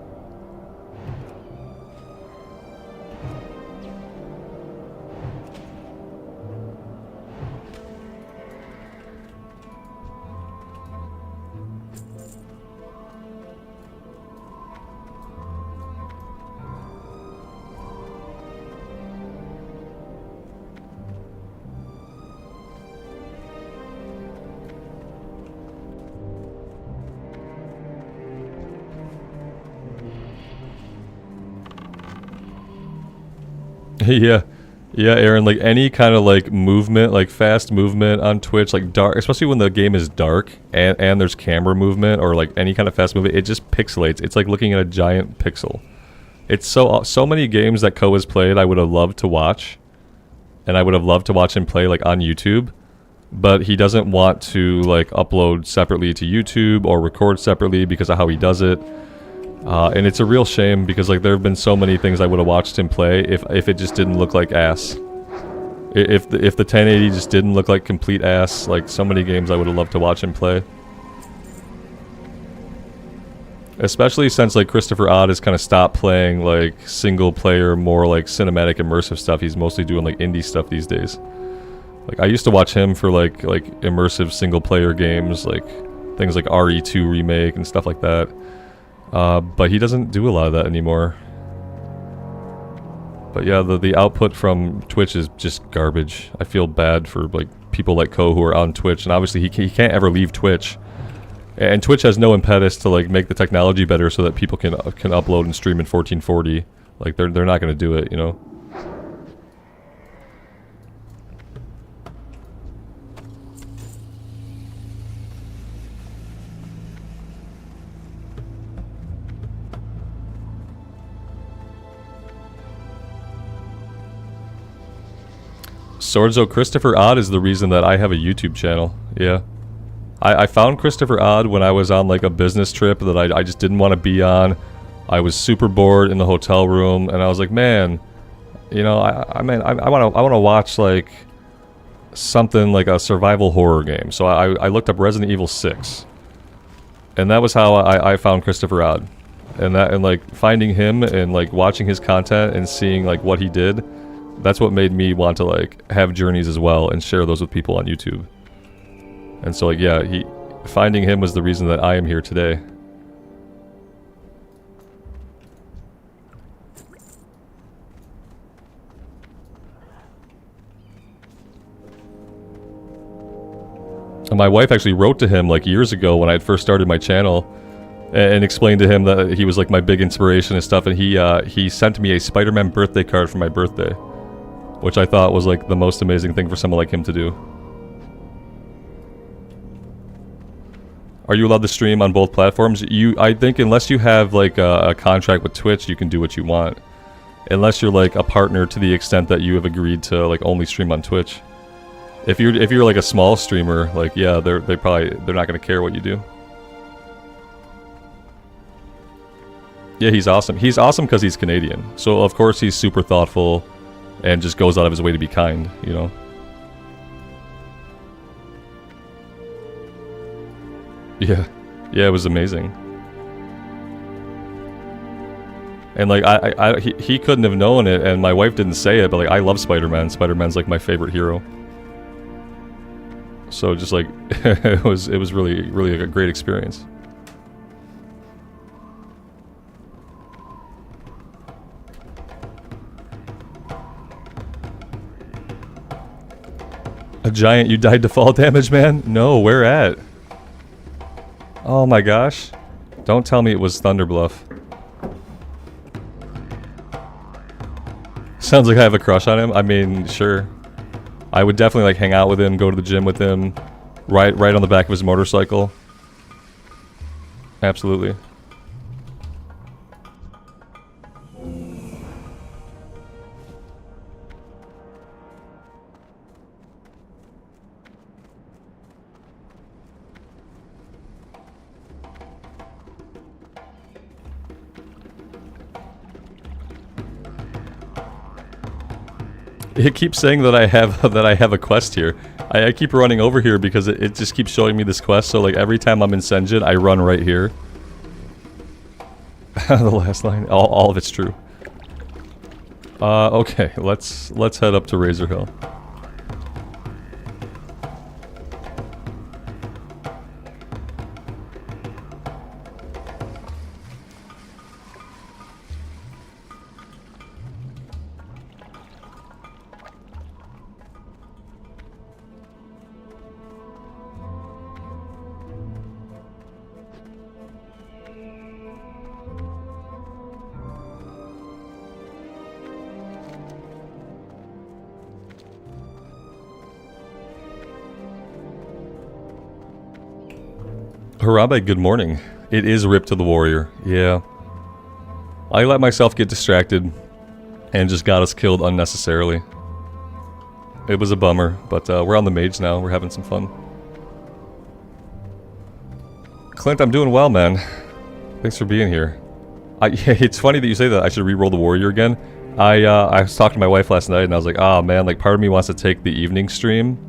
Yeah, Aaron, like any kind of like movement, like fast movement on Twitch, like dark, especially when the game is dark and there's camera movement or like any kind of fast movement, it just pixelates. It's like looking at a giant pixel. It's so many games that Ko has played I would have loved to watch, and I would have loved to watch him play like on YouTube, but he doesn't want to like upload separately to YouTube or record separately because of how he does it. And it's a real shame because like there have been so many things I would have watched him play if it just didn't look like ass. If the 1080 just didn't look like complete ass, like so many games I would have loved to watch him play. Especially since like Christopher Odd has kind of stopped playing like single player, more like cinematic immersive stuff. He's mostly doing like indie stuff these days. Like I used to watch him for like immersive single player games, like things like RE2 Remake and stuff like that. But he doesn't do a lot of that anymore. But yeah, the output from Twitch is just garbage. I feel bad for like people like Ko who are on Twitch, and obviously he can't ever leave Twitch. And Twitch has no impetus to like make the technology better so that people can upload and stream in 1440. Like they're not going to do it, you know. Swordzo, Christopher Odd is the reason that I have a YouTube channel. Yeah. I found Christopher Odd when I was on like a business trip that I just didn't want to be on. I was super bored in the hotel room, and I was like, man, you know, I want to watch like something like a survival horror game. So I looked up Resident Evil 6. And that was how I found Christopher Odd. And like finding him and like watching his content and seeing like what he did, that's what made me want to like have journeys as well and share those with people on YouTube. And so like yeah, finding him was the reason that I am here today. And my wife actually wrote to him like years ago when I had first started my channel and explained to him that he was like my big inspiration and stuff, and he sent me a Spider-Man birthday card for my birthday, which I thought was like the most amazing thing for someone like him to do. Are you allowed to stream on both platforms? I think unless you have like a contract with Twitch, you can do what you want. Unless you're like a partner to the extent that you have agreed to like only stream on Twitch. If you're like a small streamer, like yeah, they're not gonna care what you do. Yeah, he's awesome. He's awesome because he's Canadian. So of course he's super thoughtful and just goes out of his way to be kind, you know? Yeah. Yeah, it was amazing. And like, he couldn't have known it, and my wife didn't say it, but like, I love Spider-Man. Spider-Man's like my favorite hero. So just like, it was really a great experience. A giant, you died to fall damage, man? No, where at? Oh my gosh. Don't tell me it was Thunderbluff. Sounds like I have a crush on him. I mean, sure. I would definitely like hang out with him, go to the gym with him, right on the back of his motorcycle. Absolutely. It keeps saying that I have a quest here. I keep running over here because it just keeps showing me this quest. So like every time I'm in Senjin, I run right here. The last line, all of it's true. Okay, let's head up to Razor Hill. Harambe, good morning. It is Rip to the Warrior. Yeah. I let myself get distracted and just got us killed unnecessarily. It was a bummer, but we're on the mage now. We're having some fun. Clint, I'm doing well, man. Thanks for being here. Yeah, it's funny that you say that. I should re-roll the Warrior again. I was talking to my wife last night and I was like, oh man, like part of me wants to take the evening stream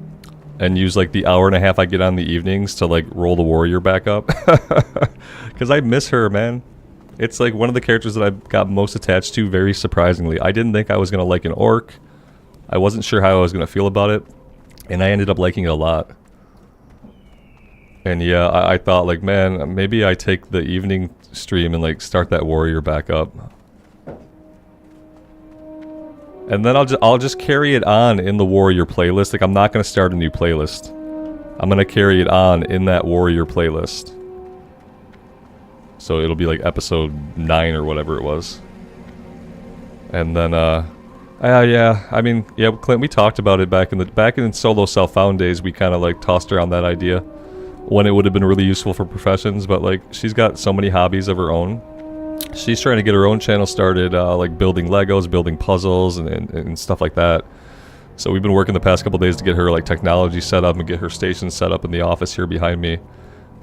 and use like the hour and a half I get on the evenings to like roll the Warrior back up. Because I miss her, man. It's like one of the characters that I got most attached to, very surprisingly. I didn't think I was going to like an orc. I wasn't sure how I was going to feel about it. And I ended up liking it a lot. And yeah, I thought like, man, maybe I take the evening stream and like start that Warrior back up. And then I'll just carry it on in the Warrior playlist. Like I'm not going to start a new playlist. I'm going to carry it on in that Warrior playlist. So it'll be like episode 9 or whatever it was. And then yeah, I mean, yeah, Clint, we talked about it back in solo self-found days. We kind of like tossed around that idea when it would have been really useful for professions, but like she's got so many hobbies of her own. She's trying to get her own channel started, like building Legos, building puzzles, and stuff like that. So we've been working the past couple days to get her like technology set up and get her station set up in the office here behind me,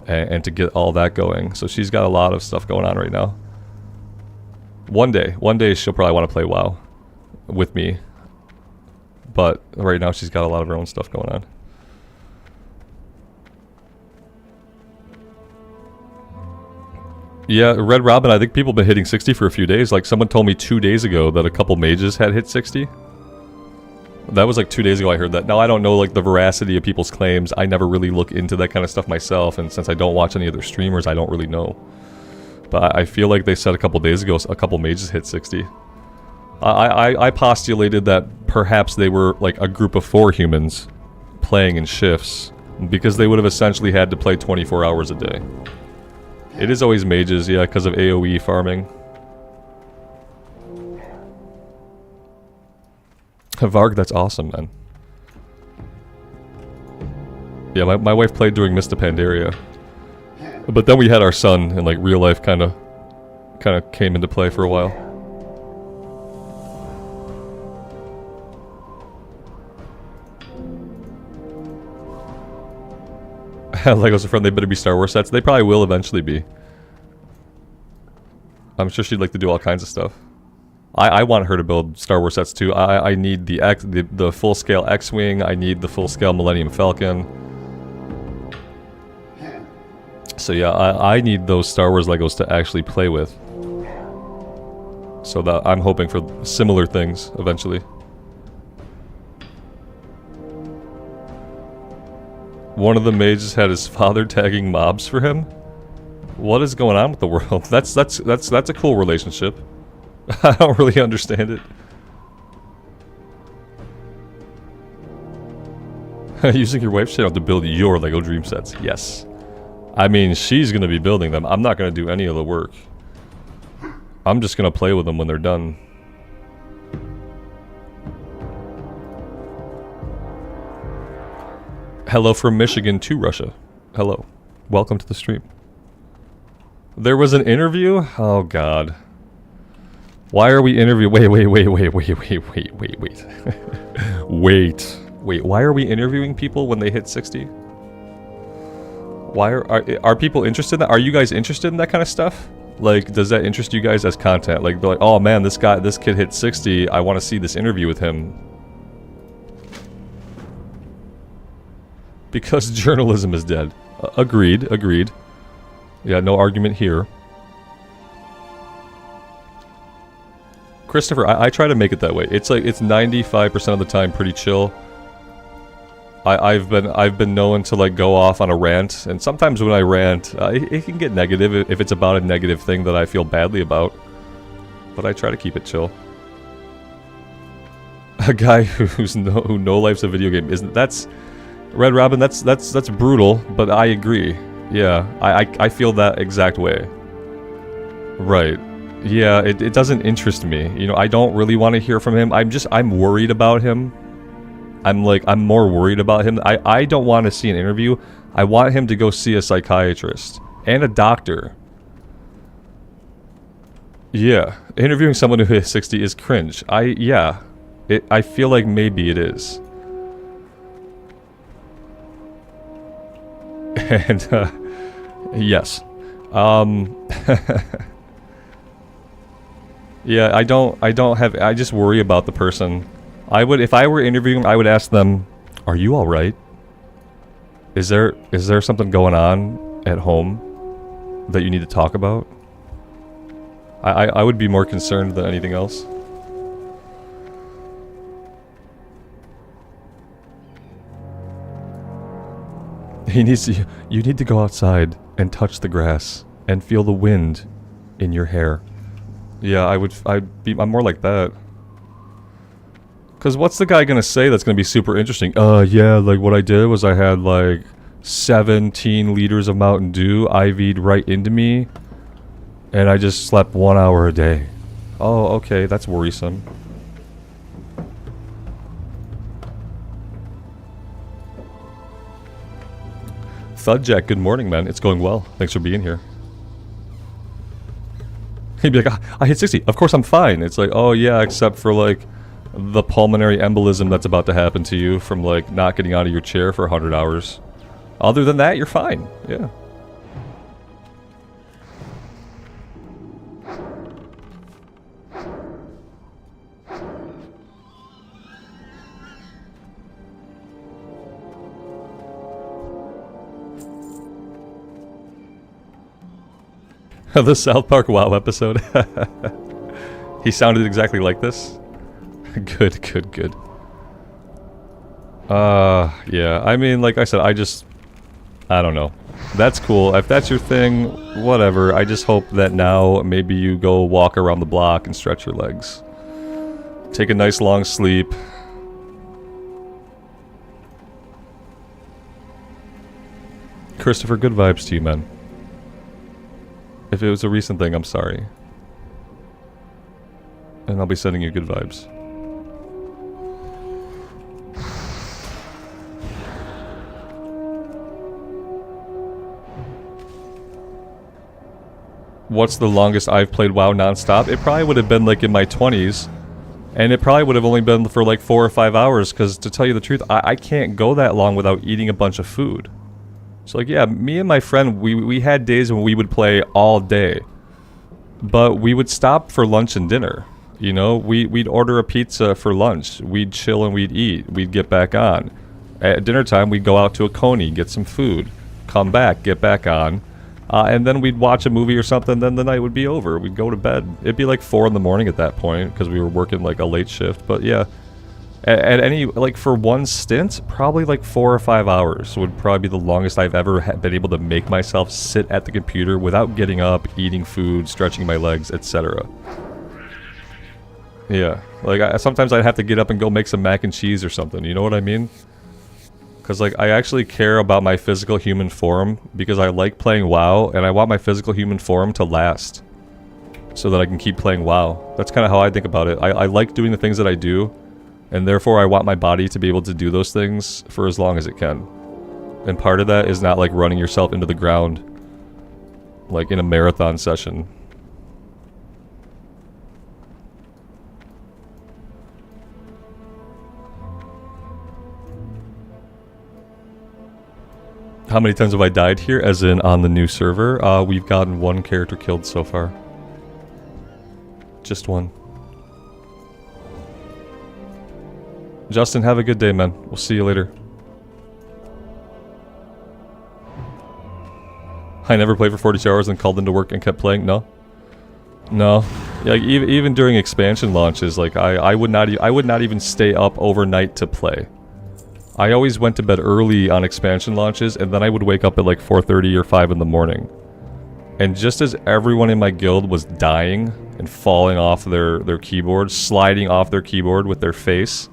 and to get all that going. So she's got a lot of stuff going on right now. One day she'll probably want to play WoW with me, but right now she's got a lot of her own stuff going on. Yeah, Red Robin, I think people have been hitting 60 for a few days. Like, someone told me 2 days ago that a couple mages had hit 60. That was like 2 days ago I heard that. Now, I don't know, like, the veracity of people's claims. I never really look into that kind of stuff myself, and since I don't watch any other streamers, I don't really know. But I feel like they said a couple days ago a couple mages hit 60. I postulated that perhaps they were, like, a group of 4 humans playing in shifts, because they would have essentially had to play 24 hours a day. It is always mages, yeah, because of AoE farming. Varg, that's awesome, man. Yeah, my wife played during Mista Pandaria. But then we had our son, and like real life kind of came into play for a while. Legos are fun, they better be Star Wars sets. They probably will eventually be. I'm sure she'd like to do all kinds of stuff. I want her to build Star Wars sets too. I need the full-scale X-Wing, I need the full-scale Millennium Falcon. So yeah, I need those Star Wars Legos to actually play with. So that I'm hoping for similar things eventually. One of the mages had his father tagging mobs for him. What is going on with the world? That's a cool relationship. I don't really understand it. Using your wife's channel to build your LEGO dream sets. Yes. I mean, she's gonna be building them. I'm not gonna do any of the work. I'm just gonna play with them when they're done. Hello from Michigan to Russia. Hello. Welcome to the stream. There was an interview? Oh god. Why are we interviewing? Wait. Wait, why are we interviewing people when they hit 60? Why are people interested in that? Are you guys interested in that kind of stuff? Like, does that interest you guys as content? Like, they're like, oh man, this kid hit 60, I want to see this interview with him. Because journalism is dead. Agreed. Yeah, no argument here. Christopher, I try to make it that way. It's like, it's 95% of the time pretty chill. I've been known to like go off on a rant, and sometimes when I rant, it can get negative if it's about a negative thing that I feel badly about. But I try to keep it chill. A guy who no life's a video game isn't. That's Red Robin. That's brutal, but I agree. Yeah, I feel that exact way. Right. Yeah, it doesn't interest me. You know, I don't really want to hear from him. I'm worried about him. I'm more worried about him. I don't want to see an interview. I want him to go see a psychiatrist and a doctor. Yeah, interviewing someone who hit 60 is cringe. I feel like maybe it is. And yes. Yeah, I just worry about the person. If I were interviewing, I would ask them, are you alright? Is there something going on at home that you need to talk about? I would be more concerned than anything else. You need to go outside and touch the grass and feel the wind in your hair. Yeah, I'm more like that. Cause what's the guy gonna say that's gonna be super interesting? Yeah, like what I did was I had like 17 liters of Mountain Dew IV'd right into me, and I just slept 1 hour a day. Oh, okay, that's worrisome. Thudjack, good morning, man. It's going well. Thanks for being here. He'd be like, I hit 60. Of course I'm fine. It's like, oh yeah, except for like the pulmonary embolism that's about to happen to you from like not getting out of your chair for 100 hours. Other than that, you're fine. Yeah. The South Park WoW episode. He sounded exactly like this. Good. Yeah, I mean, like I said, I don't know. That's cool. If that's your thing, whatever. I just hope that now maybe you go walk around the block and stretch your legs. Take a nice long sleep. Christopher, good vibes to you, man. If it was a recent thing, I'm sorry. And I'll be sending you good vibes. What's the longest I've played WoW non-stop? It probably would have been like in my 20s. And it probably would have only been for like 4 or 5 hours, because to tell you the truth, I can't go that long without eating a bunch of food. So like, yeah, me and my friend, we had days when we would play all day. But we would stop for lunch and dinner. You know, we'd order a pizza for lunch. We'd chill and we'd eat. We'd get back on. At dinner time, we'd go out to a Coney, get some food. Come back, get back on. And then we'd watch a movie or something, then the night would be over. We'd go to bed. It'd be like 4 in the morning at that point, because we were working like a late shift. But yeah, at any, like for one stint, probably like 4 or 5 hours would probably be the longest I've ever been able to make myself sit at the computer without getting up, eating food, stretching my legs, etc. Yeah, like sometimes I'd have to get up and go make some mac and cheese or something, you know what I mean? Because, like, I actually care about my physical human form because I like playing WoW, and I want my physical human form to last so that I can keep playing WoW. That's kind of how I think about it. I like doing the things that I do, and therefore I want my body to be able to do those things for as long as it can. And part of that is not, like, running yourself into the ground, like, in a marathon session. How many times have I died here? As in on the new server? We've gotten one character killed so far. Just one. Justin, have a good day, man. We'll see you later. I never played for 42 hours and called into work and kept playing. No. No. Yeah, even during expansion launches, like I would not even stay up overnight to play. I always went to bed early on expansion launches, and then I would wake up at like 4:30 or 5 in the morning. And just as everyone in my guild was dying and falling off their keyboard, sliding off their keyboard with their face,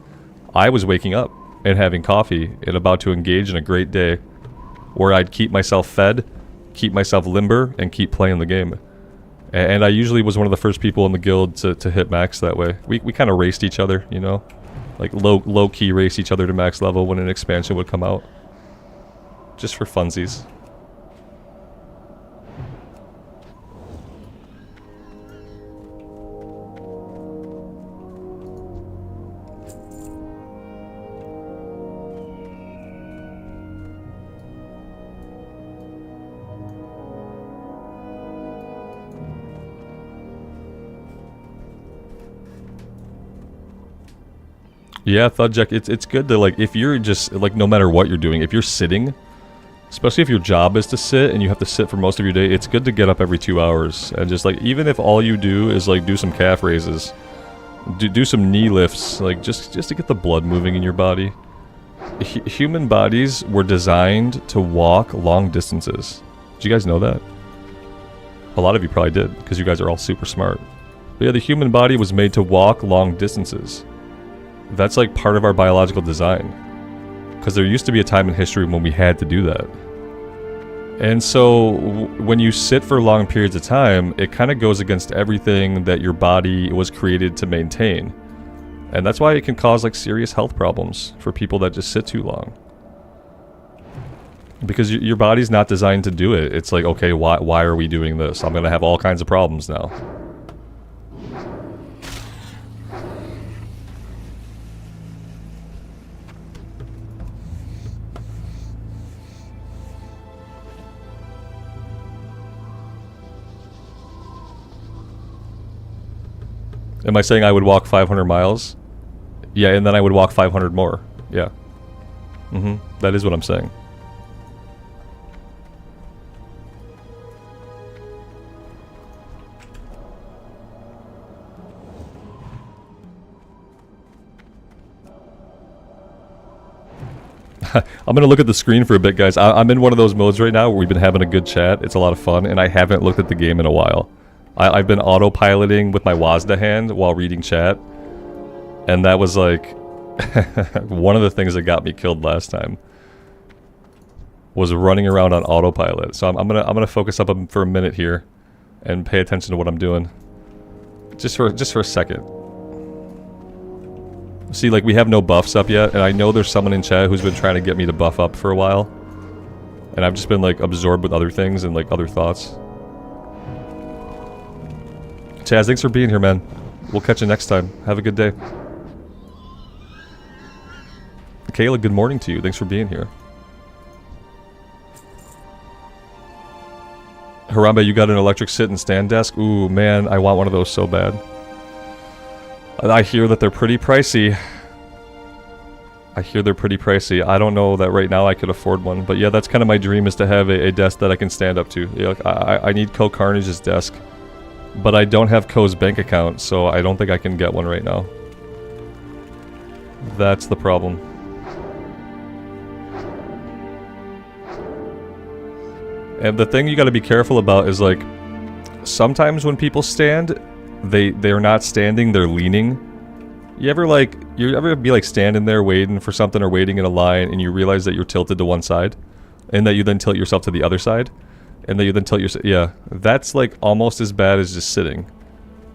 I was waking up and having coffee and about to engage in a great day where I'd keep myself fed, keep myself limber, and keep playing the game. And I usually was one of the first people in the guild to hit max that way. We kind of raced each other, you know? Like low-key race each other to max level when an expansion would come out. Just for funsies. Yeah, Thudjack, it's good to, like, if you're just, like, no matter what you're doing, if you're sitting, especially if your job is to sit and you have to sit for most of your day, it's good to get up every 2 hours. And just, like, even if all you do is, like, do some calf raises, do some knee lifts, like, just to get the blood moving in your body. Human bodies were designed to walk long distances. Did you guys know that? A lot of you probably did, because you guys are all super smart. But yeah, the human body was made to walk long distances. That's like part of our biological design. Because there used to be a time in history when we had to do that. And so, when you sit for long periods of time, it kind of goes against everything that your body was created to maintain. And that's why it can cause, like, serious health problems for people that just sit too long. Because your body's not designed to do it. It's like, okay, why are we doing this? I'm gonna have all kinds of problems now. Am I saying I would walk 500 miles? Yeah, and then I would walk 500 more. Yeah. That is what I'm saying. I'm gonna look at the screen for a bit, guys. I'm in one of those modes right now where we've been having a good chat. It's a lot of fun, and I haven't looked at the game in a while. I've been autopiloting with my WASD hand while reading chat, and that was like one of the things that got me killed last time. Was running around on autopilot. So I'm gonna focus up for a minute here, and pay attention to what I'm doing, just for a second. See, like, we have no buffs up yet, and I know there's someone in chat who's been trying to get me to buff up for a while, and I've just been, like, absorbed with other things and, like, other thoughts. Chaz, thanks for being here, man. We'll catch you next time. Have a good day. Kayla, good morning to you. Thanks for being here. Harambe, you got an electric sit and stand desk? Ooh, man, I want one of those so bad. I hear that they're pretty pricey. I don't know that right now I could afford one, but yeah, that's kind of my dream, is to have a desk that I can stand up to. Yeah, like, I need Co Carnage's desk. But I don't have Ko's bank account, so I don't think I can get one right now. That's the problem. And the thing you gotta be careful about is, like, sometimes when people stand, they're not standing, they're leaning. You ever be like standing there waiting for something or waiting in a line and you realize that you're tilted to one side? And that you then tilt yourself to the other side? And then you then tilt yourself, yeah. That's like almost as bad as just sitting.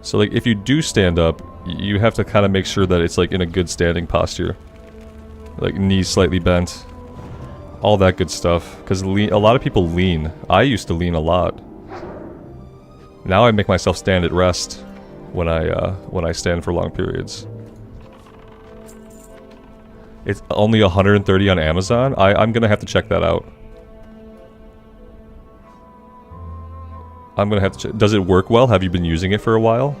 So like if you do stand up, you have to kind of make sure that it's like in a good standing posture. Like knees slightly bent. All that good stuff. Because a lot of people lean. I used to lean a lot. Now I make myself stand at rest when I stand for long periods. It's only 130 on Amazon? I'm gonna have to check that out. I'm gonna have to check. Does it work well? Have you been using it for a while?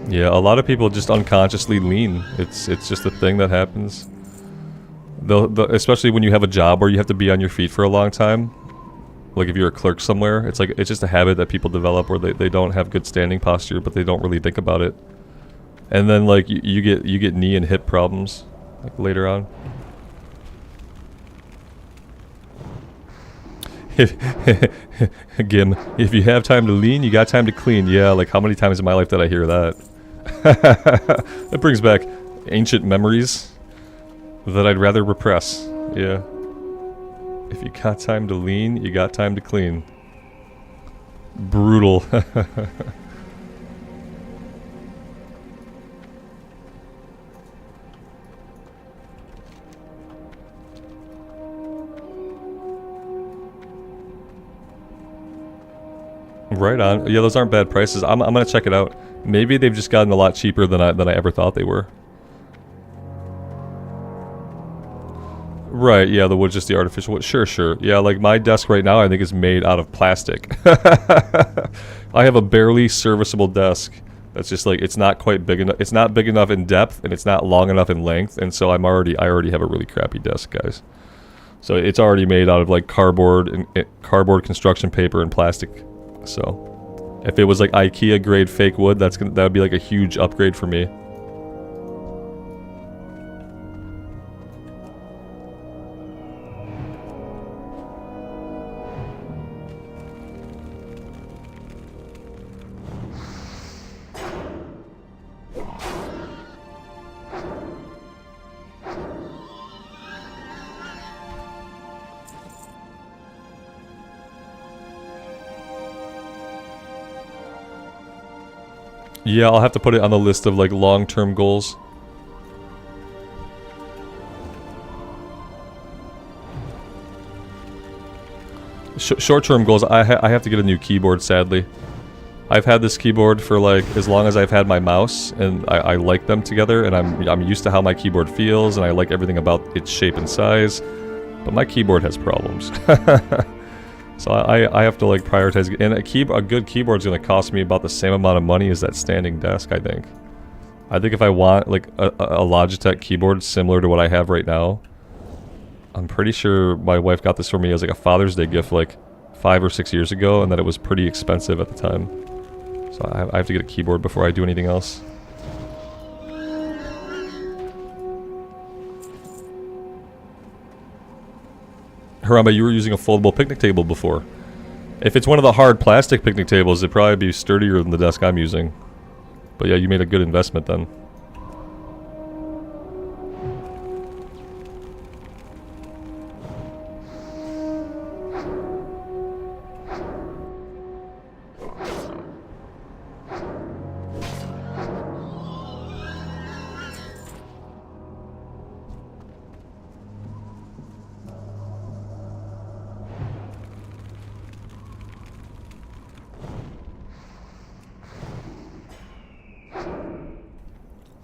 Yeah, a lot of people just unconsciously lean. It's just a thing that happens. Especially when you have a job where you have to be on your feet for a long time. Like if you're a clerk somewhere, it's just a habit that people develop where they don't have good standing posture, but they don't really think about it. And then like you get knee and hip problems like later on. Gim, if you have time to lean, you got time to clean. Yeah, like how many times in my life did I hear that? That brings back ancient memories that I'd rather repress. Yeah. If you got time to lean, you got time to clean. Brutal. Right on. Yeah, those aren't bad prices. I'm gonna check it out. Maybe they've just gotten a lot cheaper than I ever thought they were. Right, yeah, the wood's just the artificial wood. Sure. Yeah, like my desk right now I think is made out of plastic. I have a barely serviceable desk that's just like, it's not quite big enough. It's not big enough in depth and it's not long enough in length, and so I already have a really crappy desk, guys. So it's already made out of like cardboard construction paper and plastic. So if it was like IKEA grade fake wood, that would be like a huge upgrade for me. Yeah, I'll have to put it on the list of like long-term goals. Short-term goals, I have to get a new keyboard, sadly. I've had this keyboard for like as long as I've had my mouse, and I like them together, and I'm used to how my keyboard feels, and I like everything about its shape and size. But my keyboard has problems. So I have to like prioritize, and a good keyboard is going to cost me about the same amount of money as that standing desk, I think. I think if I want like a Logitech keyboard similar to what I have right now, I'm pretty sure my wife got this for me as like a Father's Day gift like 5 or 6 years ago, and that it was pretty expensive at the time. So I have to get a keyboard before I do anything else. Haramba, you were using a foldable picnic table before. If it's one of the hard plastic picnic tables, it'd probably be sturdier than the desk I'm using. But yeah, you made a good investment then.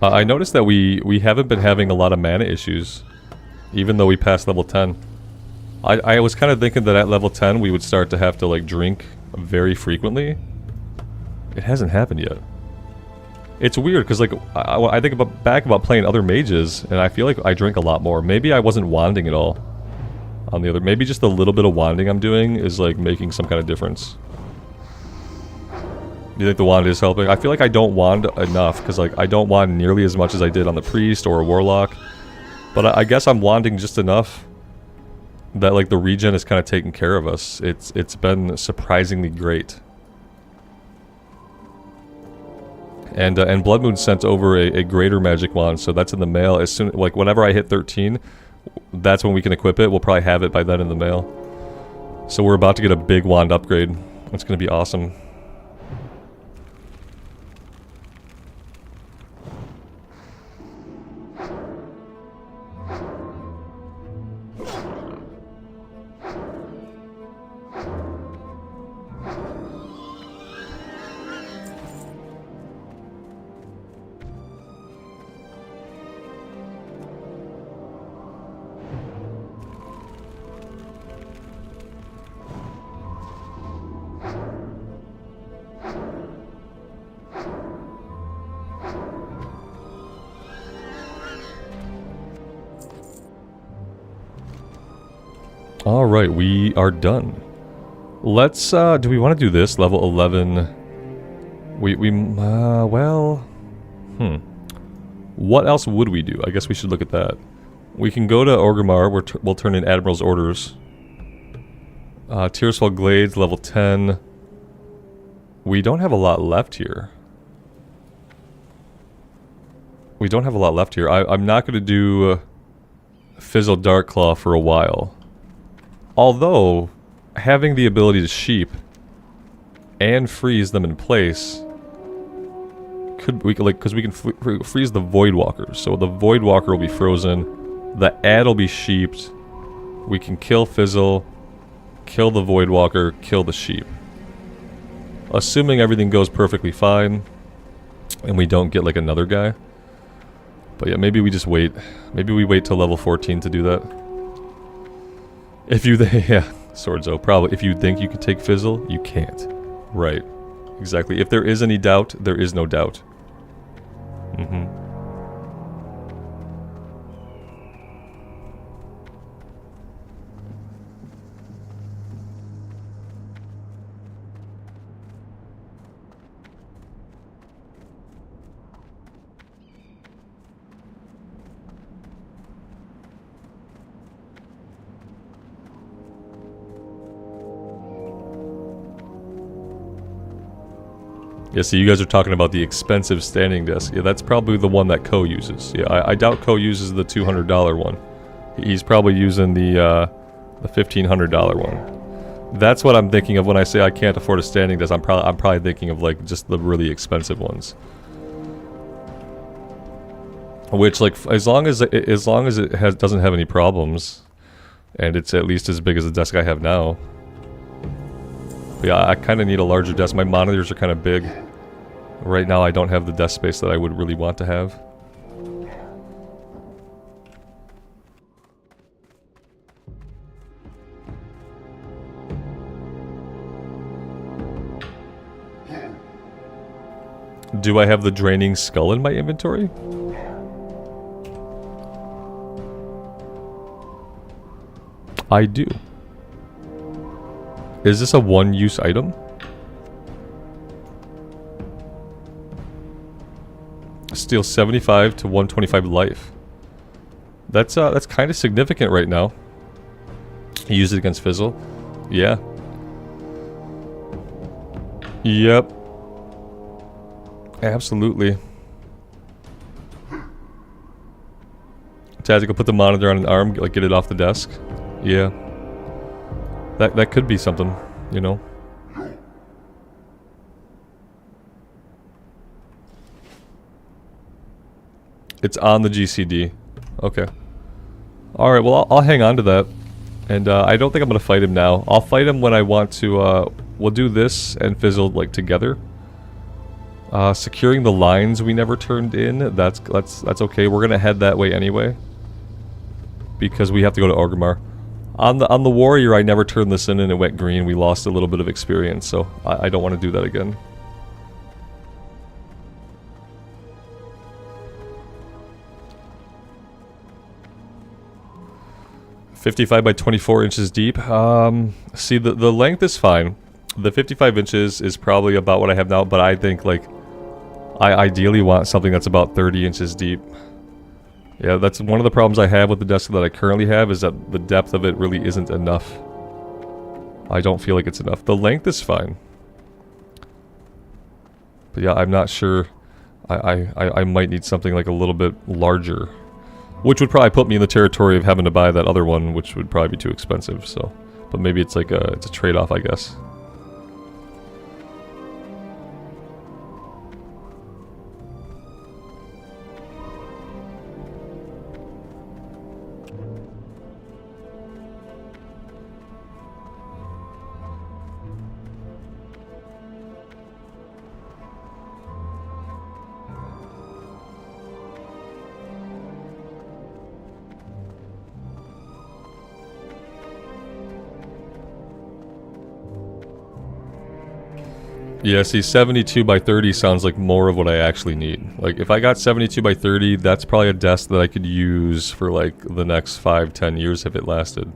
I noticed that we haven't been having a lot of mana issues, even though we passed level 10. I was kind of thinking that at level 10 we would start to have to like drink very frequently. It hasn't happened yet. It's weird because like I think back about playing other mages, and I feel like I drink a lot more. Maybe I wasn't wanding at all. Maybe just a little bit of wanding I'm doing is like making some kind of difference. Do you think the wand is helping? I feel like I don't wand enough, because like I don't wand nearly as much as I did on the priest or a warlock. But I guess I'm wanding just enough that like the regen is kind of taking care of us. It's been surprisingly great. And Blood Moon sent over a greater magic wand, so that's in the mail. As soon like whenever I hit 13, that's when we can equip it. We'll probably have it by then in the mail. So we're about to get a big wand upgrade. It's going to be awesome. Alright, we are done. Let's, do we want to do this? Level 11. Well... What else would we do? I guess we should look at that. We can go to Orgrimmar, we'll turn in Admiral's Orders. Tearsfall Glades, level 10. We don't have a lot left here. We don't have a lot left here. I'm not going to do Fizzle Darkclaw for a while. Although, having the ability to sheep and freeze them in place because we can freeze the Voidwalkers. So the Voidwalker will be frozen, the Add will be sheeped, we can kill Fizzle, kill the Voidwalker, kill the sheep. Assuming everything goes perfectly fine, and we don't get like another guy. But yeah, maybe we just wait. Maybe we wait till level 14 to do that. If you yeah, Swordzo, probably. If you think you can take Fizzle, you can't. Right. Exactly. If there is any doubt, there is no doubt. Yeah, so you guys are talking about the expensive standing desk. Yeah, that's probably the one that Ko uses. Yeah, I doubt Ko uses the $200 one. He's probably using the $1,500 one. That's what I'm thinking of when I say I can't afford a standing desk. I'm probably thinking of like just the really expensive ones. Which, like, as long as it doesn't have any problems, and it's at least as big as the desk I have now. But yeah, I kind of need a larger desk. My monitors are kind of big. Right now I don't have the desk space that I would really want to have. Do I have the Draining Skull in my inventory? I do. Is this a one-use item? Steal 75 to 125 life. That's kind of significant right now. Use it against Fizzle. Yeah. Yep. Absolutely. Tactical, put the monitor on an arm, like get it off the desk. Yeah. That could be something, you know. It's on the GCD. Okay. Alright, well I'll hang on to that. And I don't think I'm going to fight him now. I'll fight him when I want to, we'll do this and Fizzle, like, together. Securing the lines we never turned in, that's okay. We're going to head that way anyway. Because we have to go to Orgrimmar. On the Warrior, I never turned this in and it went green. We lost a little bit of experience, so I don't want to do that again. $55 by 24 inches deep. See, the length is fine. The 55 inches is probably about what I have now, but I think, like, I ideally want something that's about 30 inches deep. Yeah, that's one of the problems I have with the desk that I currently have, is that the depth of it really isn't enough. I don't feel like it's enough. The length is fine. But yeah, I'm not sure. I might need something like a little bit larger. Which would probably put me in the territory of having to buy that other one, which would probably be too expensive, so. But maybe it's like it's a trade-off, I guess. Yeah, see, 72 by 30 sounds like more of what I actually need. Like, if I got 72 by 30, that's probably a desk that I could use for, like, the next 5-10 years if it lasted.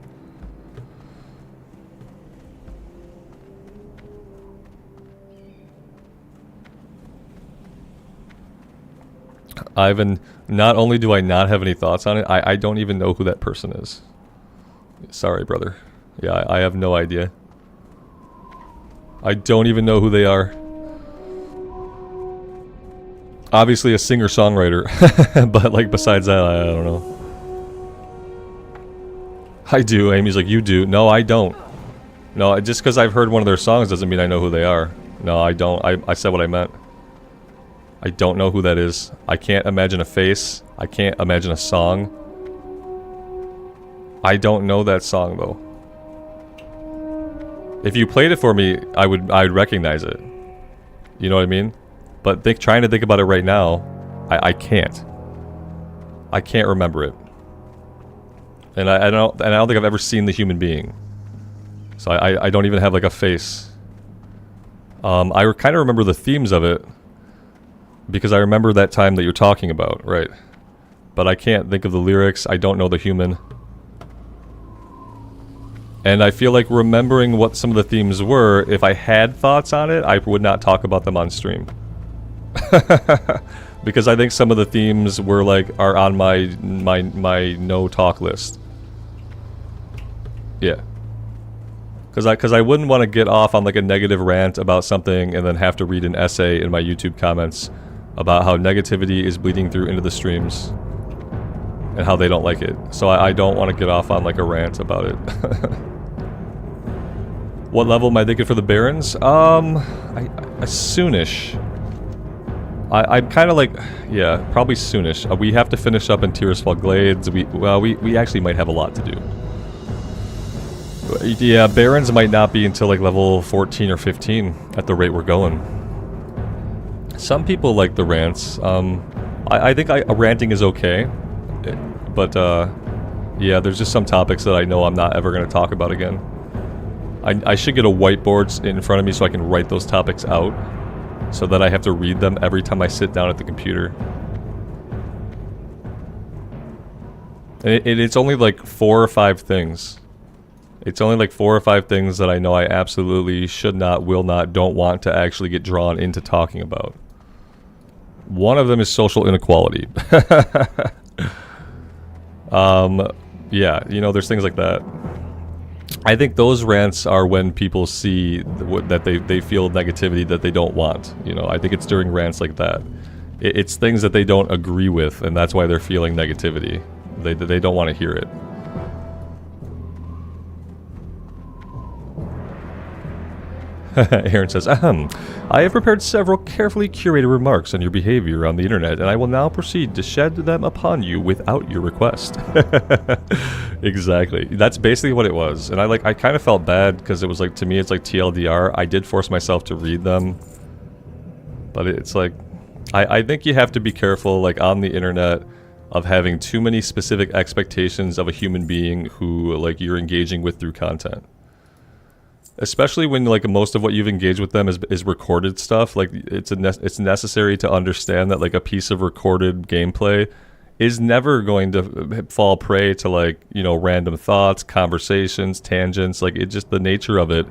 Ivan, not only do I not have any thoughts on it, I don't even know who that person is. Sorry, brother. Yeah, I have no idea. I don't even know who they are. Obviously a singer-songwriter, but like besides that, I don't know. I do. Amy's like, you do. No, I don't. No, just because I've heard one of their songs doesn't mean I know who they are. No, I don't. I said what I meant. I don't know who that is. I can't imagine a face. I can't imagine a song. I don't know that song though. If you played it for me, I'd recognize it. You know what I mean? But trying to think about it right now, I can't. I can't remember it. And I don't think I've ever seen the human being. So I don't even have like a face. I kind of remember the themes of it because I remember that time that you're talking about, right? But I can't think of the lyrics. I don't know the human. And I feel like remembering what some of the themes were, if I had thoughts on it, I would not talk about them on stream. Because I think some of the themes were like, are on my no talk list. Yeah. Because I wouldn't want to get off on like a negative rant about something and then have to read an essay in my YouTube comments about how negativity is bleeding through into the streams and how they don't like it. So I don't want to get off on like a rant about it. What level am I thinking for the Barons? Soonish. I'm kind of like, yeah, probably soonish. We have to finish up in Tearsfall Glades. We actually might have a lot to do. Yeah, Barons might not be until like level 14 or 15 at the rate we're going. Some people like the rants. I think ranting is okay, but yeah, there's just some topics that I know I'm not ever going to talk about again. I should get a whiteboard in front of me so I can write those topics out, so that I have to read them every time I sit down at the computer. And it's only like 4 or 5 things. It's only like 4 or 5 things that I know I absolutely should not, will not, don't want to actually get drawn into talking about. One of them is social inequality. Yeah, you know, there's things like that. I think those rants are when people see that they feel negativity that they don't want. You know, I think it's during rants like that. It's things that they don't agree with, and that's why they're feeling negativity. They don't want to hear it. Aaron says, I have prepared several carefully curated remarks on your behavior on the internet, and I will now proceed to shed them upon you without your request. Exactly. That's basically what it was. And I kind of felt bad, because it was like, to me, it's like TLDR. I did force myself to read them. But it's like, I think you have to be careful, like, on the internet, of having too many specific expectations of a human being who, like, you're engaging with through content. Especially when, like, most of what you've engaged with them is recorded stuff. Like, it's necessary to understand that, like, a piece of recorded gameplay is never going to fall prey to, like, you know, random thoughts, conversations, tangents. Like, it's just the nature of it.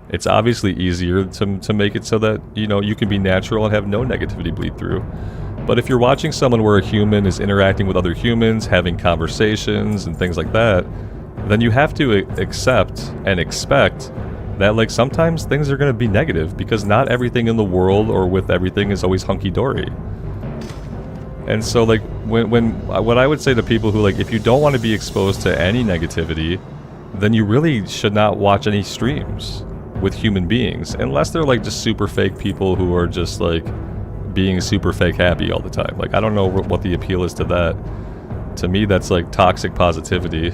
It's obviously easier to make it so that, you know, you can be natural and have no negativity bleed through. But if you're watching someone where a human is interacting with other humans, having conversations and things like that, then you have to accept and expect that, like, sometimes things are going to be negative, because not everything in the world or with everything is always hunky-dory. And so, like, what I would say to people who, like, if you don't want to be exposed to any negativity, then you really should not watch any streams with human beings, unless they're, like, just super fake people who are just, like, being super fake happy all the time. Like, I don't know what the appeal is to that. To me, that's, like, toxic positivity.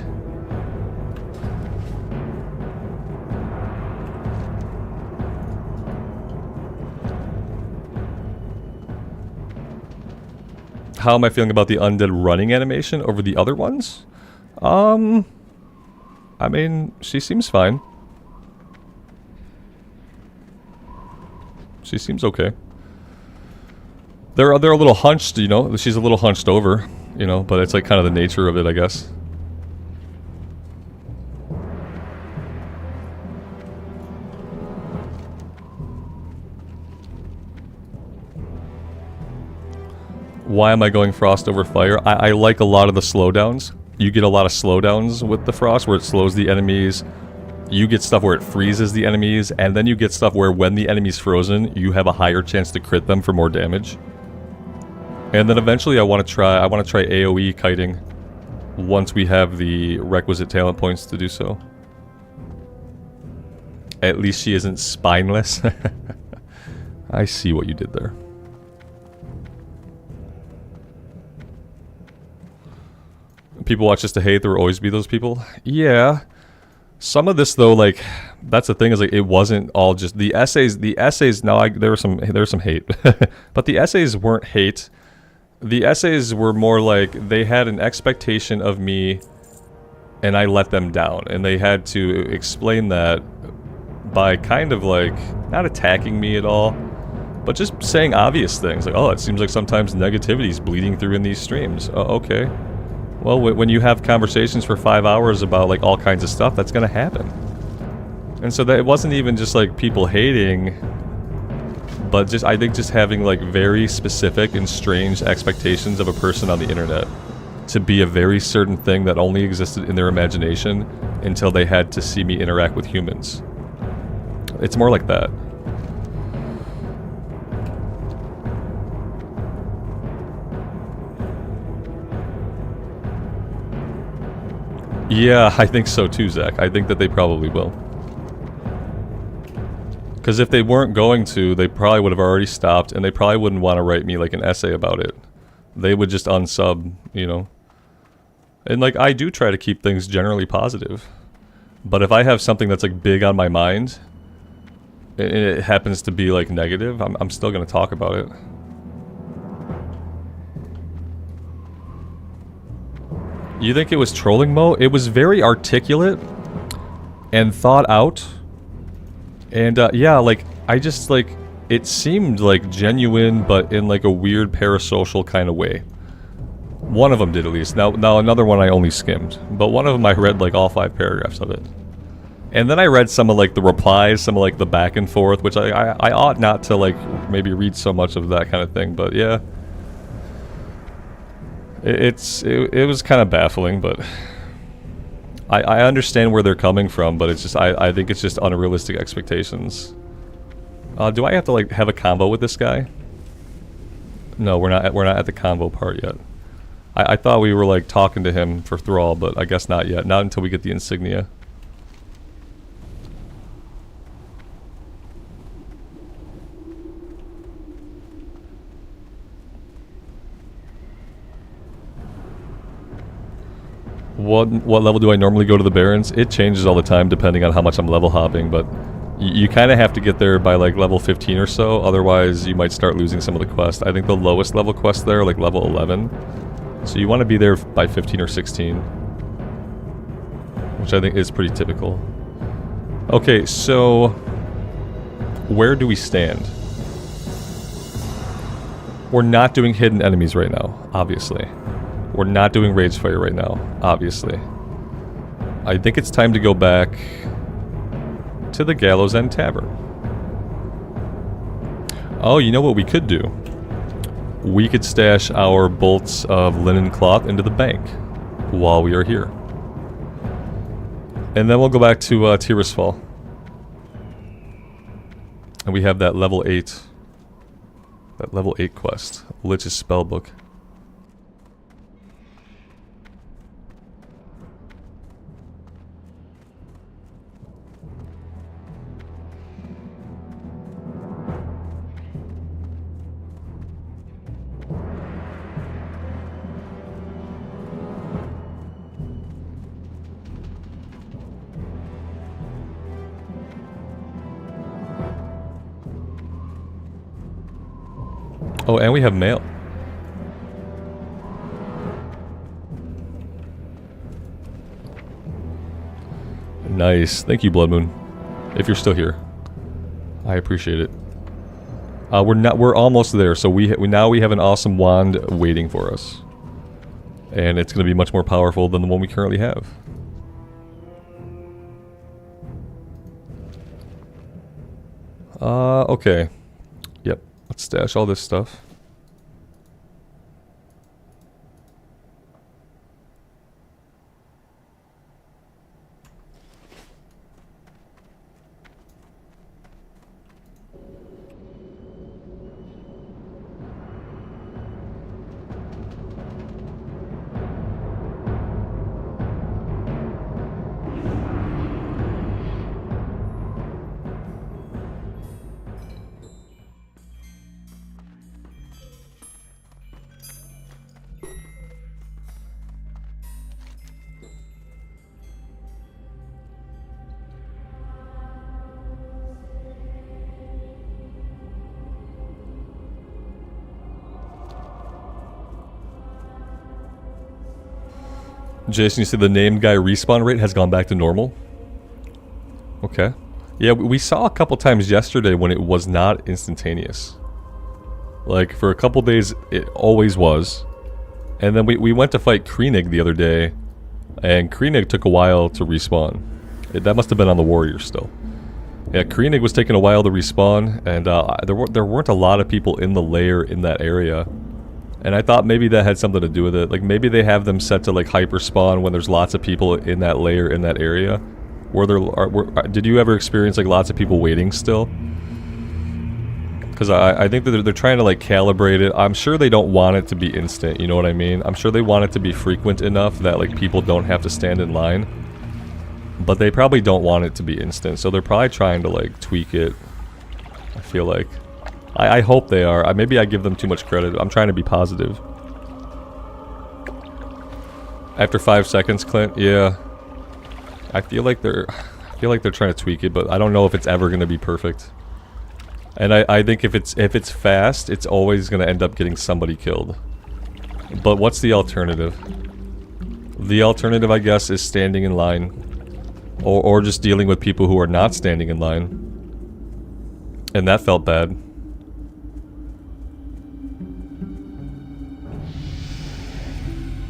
How am I feeling about the undead running animation over the other ones? I mean, she seems fine. She seems okay. They're a little hunched, you know? She's a little hunched over, you know? But it's like kind of the nature of it, I guess. Why am I going frost over fire? I like a lot of the slowdowns. You get a lot of slowdowns with the frost where it slows the enemies. You get stuff where it freezes the enemies, and then you get stuff where when the enemy's frozen, you have a higher chance to crit them for more damage. And then eventually I want to try AoE kiting once we have the requisite talent points to do so. At least she isn't spineless. I see what you did there. People watch just to hate, there will always be those people. Yeah. Some of this though, like, that's the thing, is like, it wasn't all just the essays. The essays, no, there was some hate. But the essays weren't hate. The essays were more like, they had an expectation of me and I let them down. And they had to explain that by kind of like, not attacking me at all, but just saying obvious things. Like, oh, it seems like sometimes negativity is bleeding through in these streams. Oh, okay. Well, when you have conversations for 5 hours about, like, all kinds of stuff, that's gonna happen. And so that it wasn't even just, like, people hating, but just, I think just having, like, very specific and strange expectations of a person on the internet to be a very certain thing that only existed in their imagination until they had to see me interact with humans. It's more like that. Yeah, I think so too, Zach. I think that they probably will. Because if they weren't going to, they probably would have already stopped, and they probably wouldn't want to write me, like, an essay about it. They would just unsub, you know? And, like, I do try to keep things generally positive. But if I have something that's, like, big on my mind, and it happens to be, like, negative, I'm still going to talk about it. You think it was trolling, Mo? It was very articulate and thought out. And, yeah, like, I just, like, it seemed, like, genuine, but in, like, a weird parasocial kind of way. One of them did, at least. Now another one I only skimmed. But one of them I read, like, all 5 paragraphs of it. And then I read some of, like, the replies, some of, like, the back and forth, which I ought not to, like, maybe read so much of that kind of thing, but, yeah. It was kind of baffling, but I understand where they're coming from, but it's just I think it's just unrealistic expectations. Do I have to, like, have a combo with this guy? No, we're not at the combo part yet. I thought we were, like, talking to him for Thrall, but I guess not yet. Not until we get the insignia. What level do I normally go to the Barrens? It changes all the time depending on how much I'm level hopping, but you kind of have to get there by, like, level 15 or so, otherwise you might start losing some of the quests. I think the lowest level quests there are, like, level 11. So you want to be there by 15 or 16. Which I think is pretty typical. Okay, so where do we stand? We're not doing hidden enemies right now, obviously. We're not doing Rage Fire right now, obviously. I think it's time to go back to the Gallows End Tavern. Oh, you know what we could do? we could stash our bolts of linen cloth into the bank while we are here. And then we'll go back to Tirisfal. And we have that level 8. That level 8 quest. Lich's Spellbook. Oh, and we have mail. Nice. Thank you, Blood Moon. If you're still here. I appreciate it. We're almost there, so we now have an awesome wand waiting for us. And it's going to be much more powerful than the one we currently have. Okay. Yep. Let's stash all this stuff. Jason, you see the named guy respawn rate has gone back to normal? Okay. Yeah, we saw a couple times yesterday when it was not instantaneous. Like, for a couple days, it always was. And then we went to fight Kreenig the other day, and Kreenig took a while to respawn. That must have been on the warrior still. Yeah, Kreenig was taking a while to respawn, and there weren't a lot of people in the lair in that area. And I thought maybe that had something to do with it. Like, maybe they have them set to, like, hyper spawn when there's lots of people in that layer in that area. Did you ever experience, like, lots of people waiting still? Because I think that they're trying to, like, calibrate it. I'm sure they don't want it to be instant, you know what I mean? I'm sure they want it to be frequent enough that, like, people don't have to stand in line. But they probably don't want it to be instant, so they're probably trying to, like, tweak it. I feel like. I hope they are. Maybe I give them too much credit. I'm trying to be positive. After 5 seconds, Clint? Yeah. I feel like they're trying to tweak it, but I don't know if it's ever going to be perfect. And I think if it's fast, it's always going to end up getting somebody killed. But what's the alternative? The alternative, I guess, is standing in line. Or just dealing with people who are not standing in line. And that felt bad.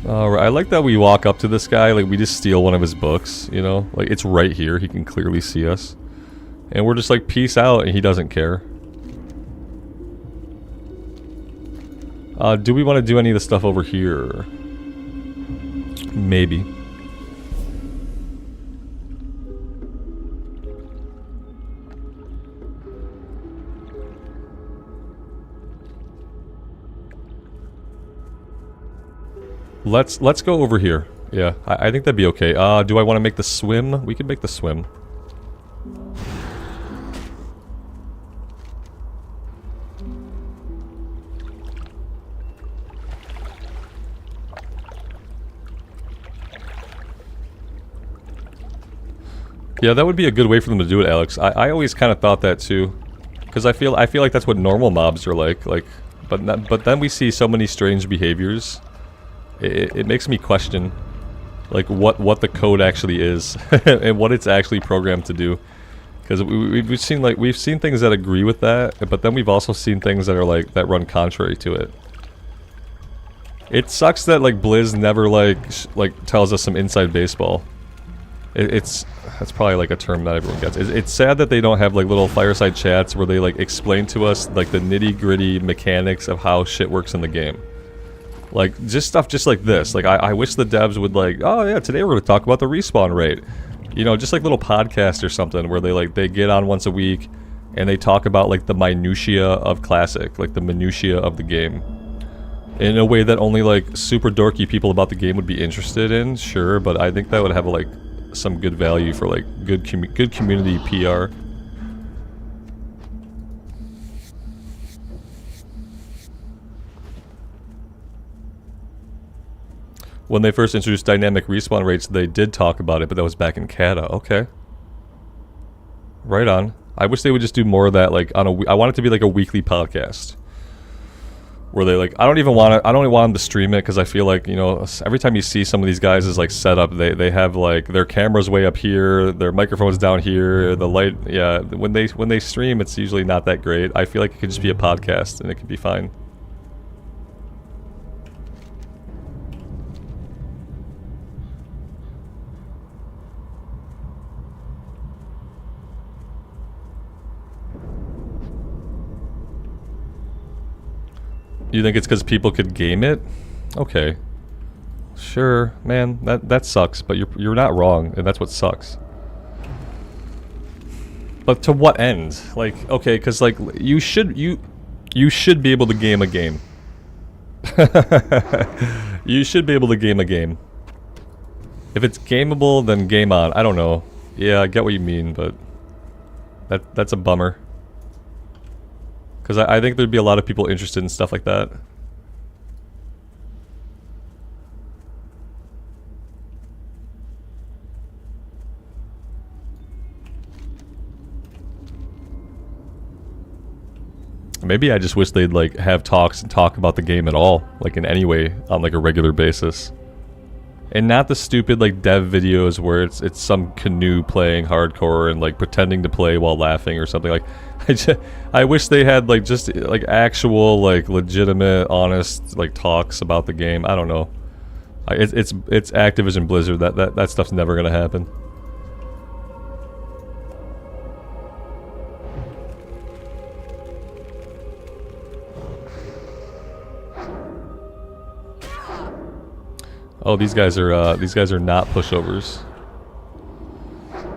Alright, I like that we walk up to this guy, like we just steal one of his books, you know? Like, it's right here, he can clearly see us. And we're just like, peace out, and he doesn't care. Do we want to do any of the stuff over here? Maybe. Let's go over here. Yeah, I think that'd be okay. Do I want to make the swim? We could make the swim. Yeah, that would be a good way for them to do it, Alex. I always kind of thought that too, because I feel like that's what normal mobs are like. But then we see so many strange behaviors. It makes me question, like, what the code actually is and what it's actually programmed to do. Because we've seen things that agree with that, but then we've also seen things that are like that run contrary to it. It sucks that like Blizz never like tells us some inside baseball. That's probably like a term not everyone gets. It's sad that they don't have like little fireside chats where they like explain to us like the nitty gritty mechanics of how shit works in the game. Like just stuff just like this. Like I wish the devs would like, oh yeah, today we're gonna talk about the respawn rate. You know, just like little podcasts or something where they get on once a week and they talk about like the minutia of Classic, like the minutia of the game. In a way that only like super dorky people about the game would be interested in, sure, but I think that would have like some good value for like good community PR. When they first introduced dynamic respawn rates, they did talk about it, but that was back in Kata. Okay. Right on. I wish they would just do more of that, like, on a... I want it to be like a weekly podcast. Where they, like... I don't even want them to stream it, because I feel like, you know, every time you see some of these guys is, like, set up, they have, like, their camera's way up here, their microphone's down here, the light... Yeah, when they stream, it's usually not that great. I feel like it could just be a podcast, and it could be fine. You think it's because people could game it? Okay. Sure, man, that sucks, but you're not wrong, and that's what sucks. But to what end? Like, okay, because like you should be able to game a game. You should be able to game a game. If it's gameable, then game on. I don't know. Yeah, I get what you mean, but that's a bummer. Because I think there'd be a lot of people interested in stuff like that. Maybe I just wish they'd like have talks and talk about the game at all, like in any way, on like a regular basis. And not the stupid like dev videos where it's some canoe playing hardcore and like pretending to play while laughing or something. Like I wish they had like just like actual like legitimate honest like talks about the game. I don't know. It's Activision Blizzard. That stuff's never gonna happen. Oh, these guys are not pushovers.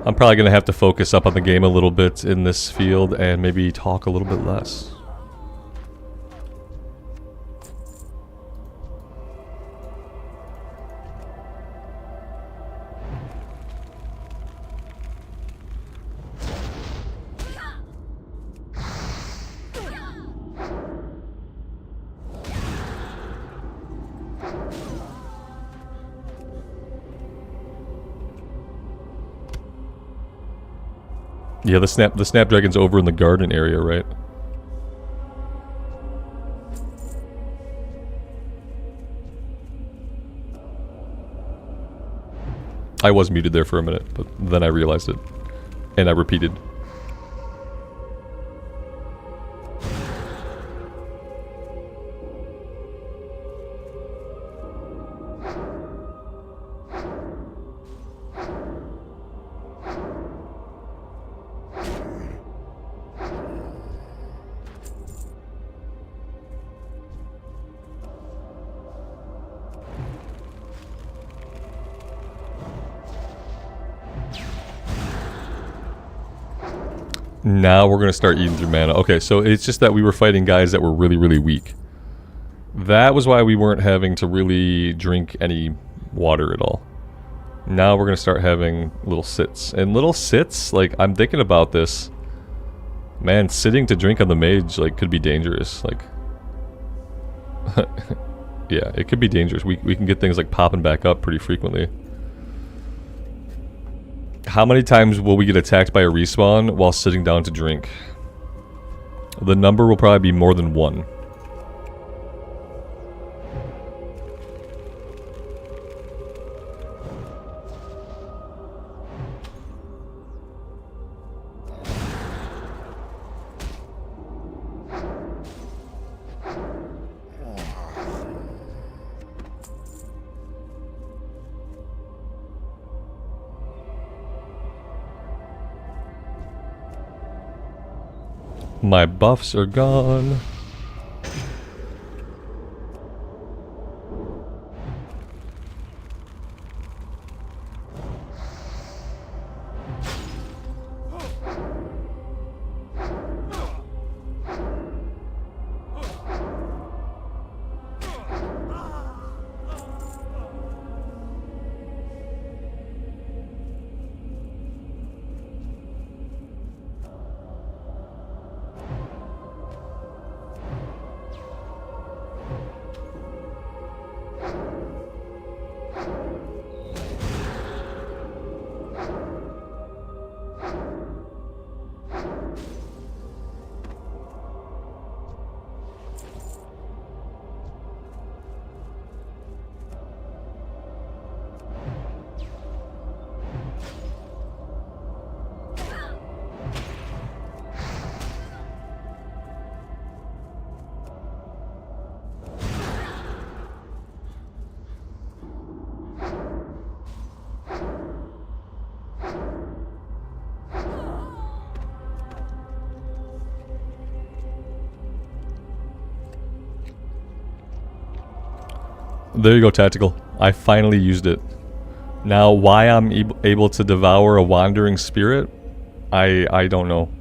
I'm probably gonna have to focus up on the game a little bit in this field and maybe talk a little bit less. Yeah, the Snapdragon's over in the garden area, right? I was muted there for a minute, but then I realized it. And I repeated. Now we're going to start eating through mana. Okay, so it's just that we were fighting guys that were really, really weak. That was why we weren't having to really drink any water at all. Now we're going to start having little sits. And little sits, like, I'm thinking about this. Man, sitting to drink on the mage, like, could be dangerous. Like, yeah, it could be dangerous. We can get things, like, popping back up pretty frequently. How many times will we get attacked by a respawn while sitting down to drink? The number will probably be more than one. My buffs are gone. There you go, Tactical. I finally used it. Now, why I'm able to devour a wandering spirit, I don't know.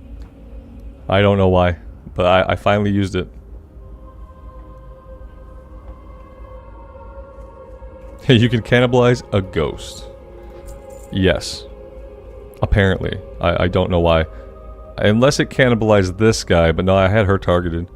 I don't know why, but I finally used it. Hey, you can cannibalize a ghost. Yes. Apparently. I don't know why. Unless it cannibalized this guy, but no, I had her targeted.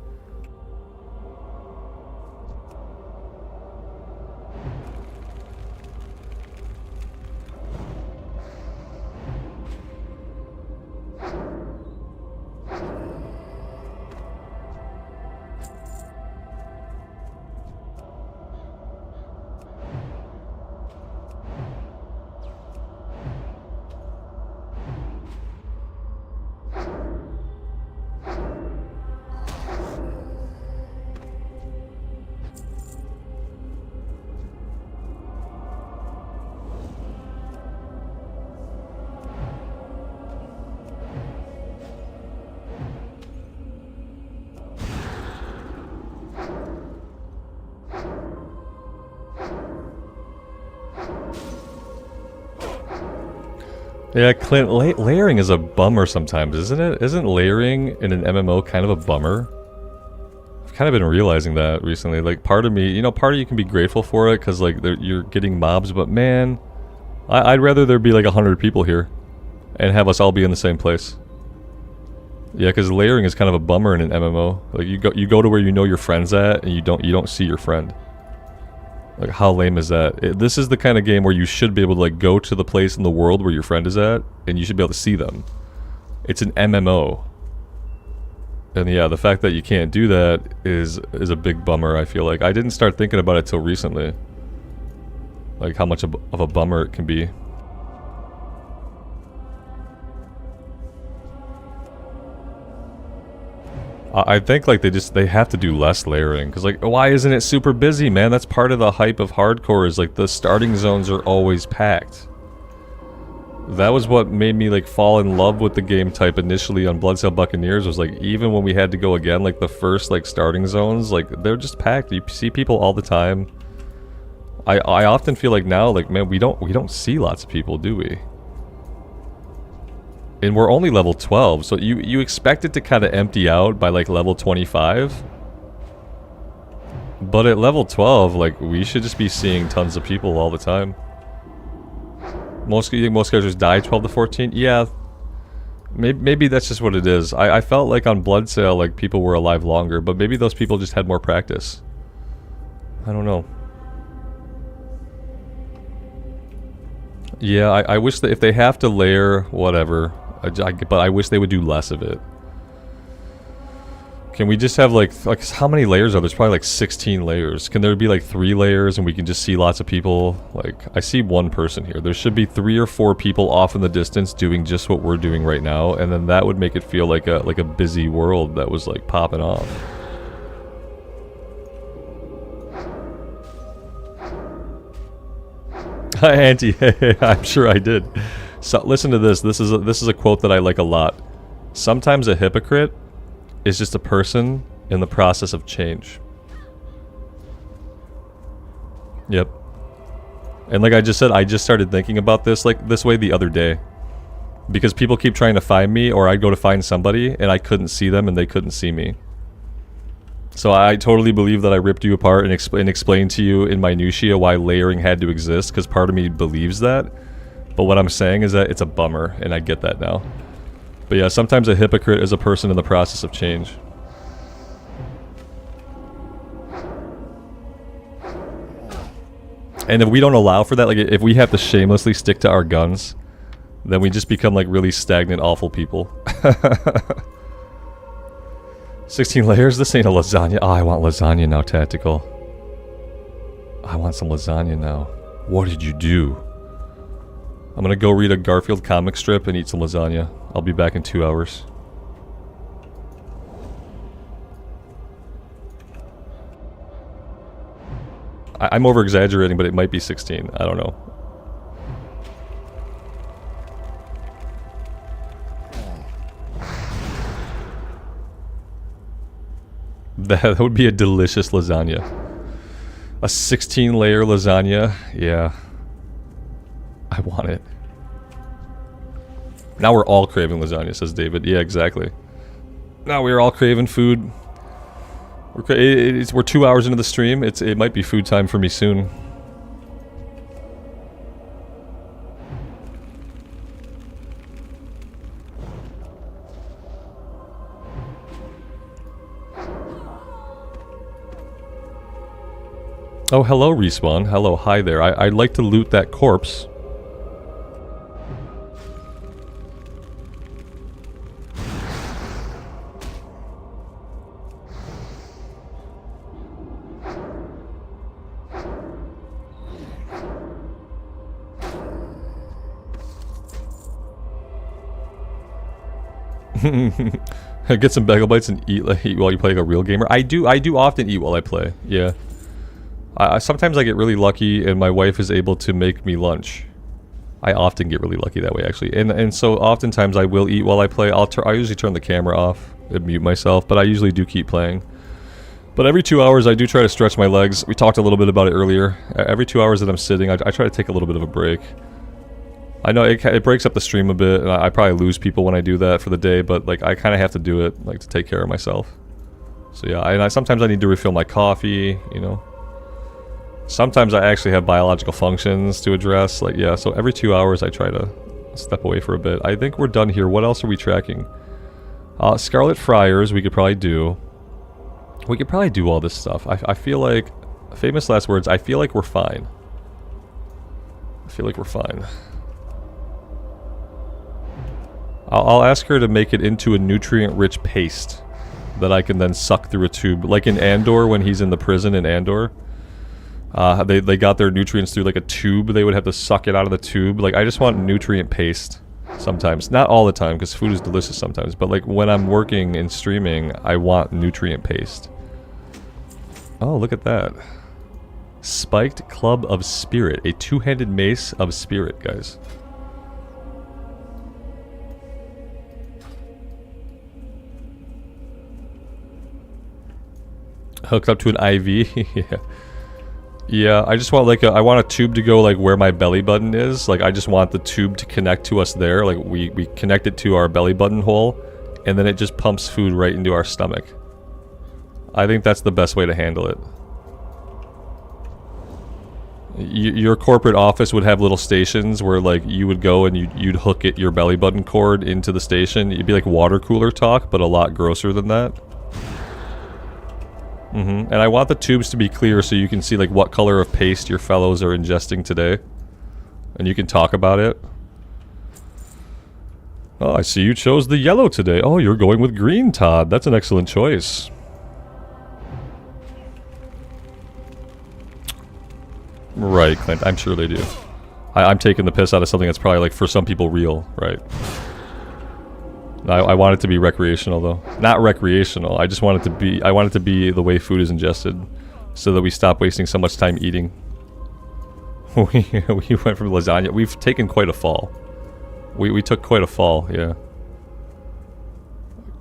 Yeah, Clint, layering is a bummer sometimes, isn't it? Isn't layering in an MMO kind of a bummer? I've kind of been realizing that recently. Like, part of me, you know, part of you can be grateful for it because, like, you're getting mobs, but man, I'd rather there be like 100 people here and have us all be in the same place. Yeah, because layering is kind of a bummer in an MMO. Like, you go to where you know your friend's at, and you don't see your friend. Like, how lame is that? This is the kind of game where you should be able to, like, go to the place in the world where your friend is at, and you should be able to see them. It's an MMO. And yeah, the fact that you can't do that is a big bummer, I feel like. I didn't start thinking about it till recently. Like, how much of a bummer it can be. I think, like, they have to do less layering, because, like, why isn't it super busy, man? That's part of the hype of hardcore, is, like, the starting zones are always packed. That was what made me, like, fall in love with the game type initially on Bloodsail Buccaneers, was, like, even when we had to go again, like, the first, like, starting zones, like, they're just packed. You see people all the time. I often feel like now, like, man, we don't see lots of people, do we? And we're only level 12, so you expect it to kind of empty out by, like, level 25. But at level 12, like, we should just be seeing tons of people all the time. You think most characters die 12 to 14? Yeah. Maybe that's just what it is. I felt like on Bloodsail, like, people were alive longer, but maybe those people just had more practice. I don't know. Yeah, I wish that if they have to layer, whatever. But I wish they would do less of it. Can we just have like how many layers are there? There's probably like 16 layers. Can there be like 3 layers and we can just see lots of people? Like, I see one person here. There should be 3 or 4 people off in the distance doing just what we're doing right now, and then that would make it feel like a busy world that was like popping off. Hi, Auntie. I'm sure I did. So listen to this. This is a quote that I like a lot. Sometimes a hypocrite is just a person in the process of change. Yep. And like I just said, I just started thinking about this like this way the other day. Because people keep trying to find me, or I'd go to find somebody, and I couldn't see them, and they couldn't see me. So I totally believe that I ripped you apart and explained to you in minutiae why layering had to exist, because part of me believes that. But what I'm saying is that it's a bummer, and I get that now. But yeah, sometimes a hypocrite is a person in the process of change. And if we don't allow for that, like if we have to shamelessly stick to our guns, then we just become like really stagnant, awful people. 16 layers? This ain't a lasagna. Oh, I want lasagna now, Tactical. I want some lasagna now. What did you do? I'm gonna go read a Garfield comic strip and eat some lasagna. I'll be back in 2 hours. I'm over-exaggerating, but it might be 16. I don't know. That would be a delicious lasagna. A 16-layer lasagna. Yeah. I want it. Now we're all craving lasagna, says David. Yeah, exactly. Now we're all craving food. We're 2 hours into the stream. It might be food time for me soon. Oh, hello, Respawn. Hello, hi there. I'd like to loot that corpse. Get some bagel bites and eat while you play like a real gamer. I do often eat while I play. Yeah. Sometimes I get really lucky and my wife is able to make me lunch. I often get really lucky that way, actually. And so oftentimes I will eat while I play. I usually turn the camera off and mute myself, but I usually do keep playing. But every 2 hours I do try to stretch my legs. We talked a little bit about it earlier. Every 2 hours that I'm sitting, I try to take a little bit of a break. I know it breaks up the stream a bit, and I probably lose people when I do that for the day, but like I kind of have to do it, like, to take care of myself. So yeah, and sometimes I need to refill my coffee, you know. Sometimes I actually have biological functions to address, like, yeah, so every 2 hours I try to step away for a bit. I think we're done here. What else are we tracking? Scarlet Friars we could probably do. We could probably do all this stuff. I feel like, famous last words, I feel like we're fine. I feel like we're fine. I'll ask her to make it into a nutrient-rich paste that I can then suck through a tube. Like in Andor, when he's in the prison in Andor. They got their nutrients through like a tube. They would have to suck it out of the tube. Like, I just want nutrient paste sometimes. Not all the time, because food is delicious sometimes. But like when I'm working and streaming, I want nutrient paste. Oh, look at that. Spiked Club of Spirit. A two-handed mace of spirit, guys. Hooked up to an IV. Yeah. Yeah, I just want like I want a tube to go like where my belly button is. Like, I just want the tube to connect to us there. Like, we connect it to our belly button hole, and then it just pumps food right into our stomach. I think that's the best way to handle it. Your corporate office would have little stations where like you would go and you'd hook your belly button cord into the station. It'd be like water cooler talk, but a lot grosser than that. And I want the tubes to be clear so you can see like what color of paste your fellows are ingesting today. And you can talk about it. Oh, I see you chose the yellow today. Oh, you're going with green, Todd. That's an excellent choice. Right, Clint. I'm sure they do. I'm taking the piss out of something that's probably like for some people real, right? I want it to be recreational, though. Not recreational. I just want it to be. I want it to be the way food is ingested, so that we stop wasting so much time eating. We went from lasagna. We've taken quite a fall. We took quite a fall. Yeah.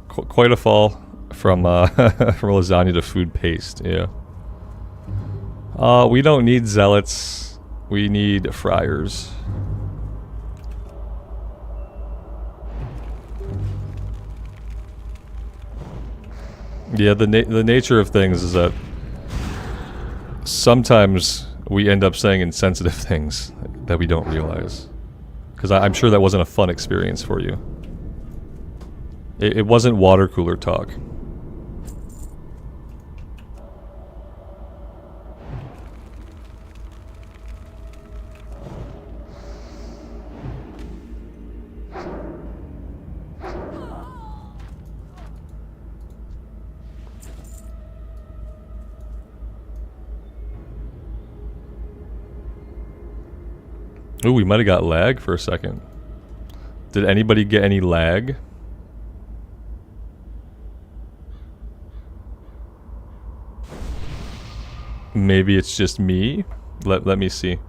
Quite a fall from from lasagna to food paste. Yeah. We don't need zealots. We need friars. Yeah, the nature of things is that sometimes we end up saying insensitive things that we don't realize. Because I'm sure that wasn't a fun experience for you. It wasn't water cooler talk. Ooh, we might have got lag for a second. Did anybody get any lag? Maybe it's just me? Let me see.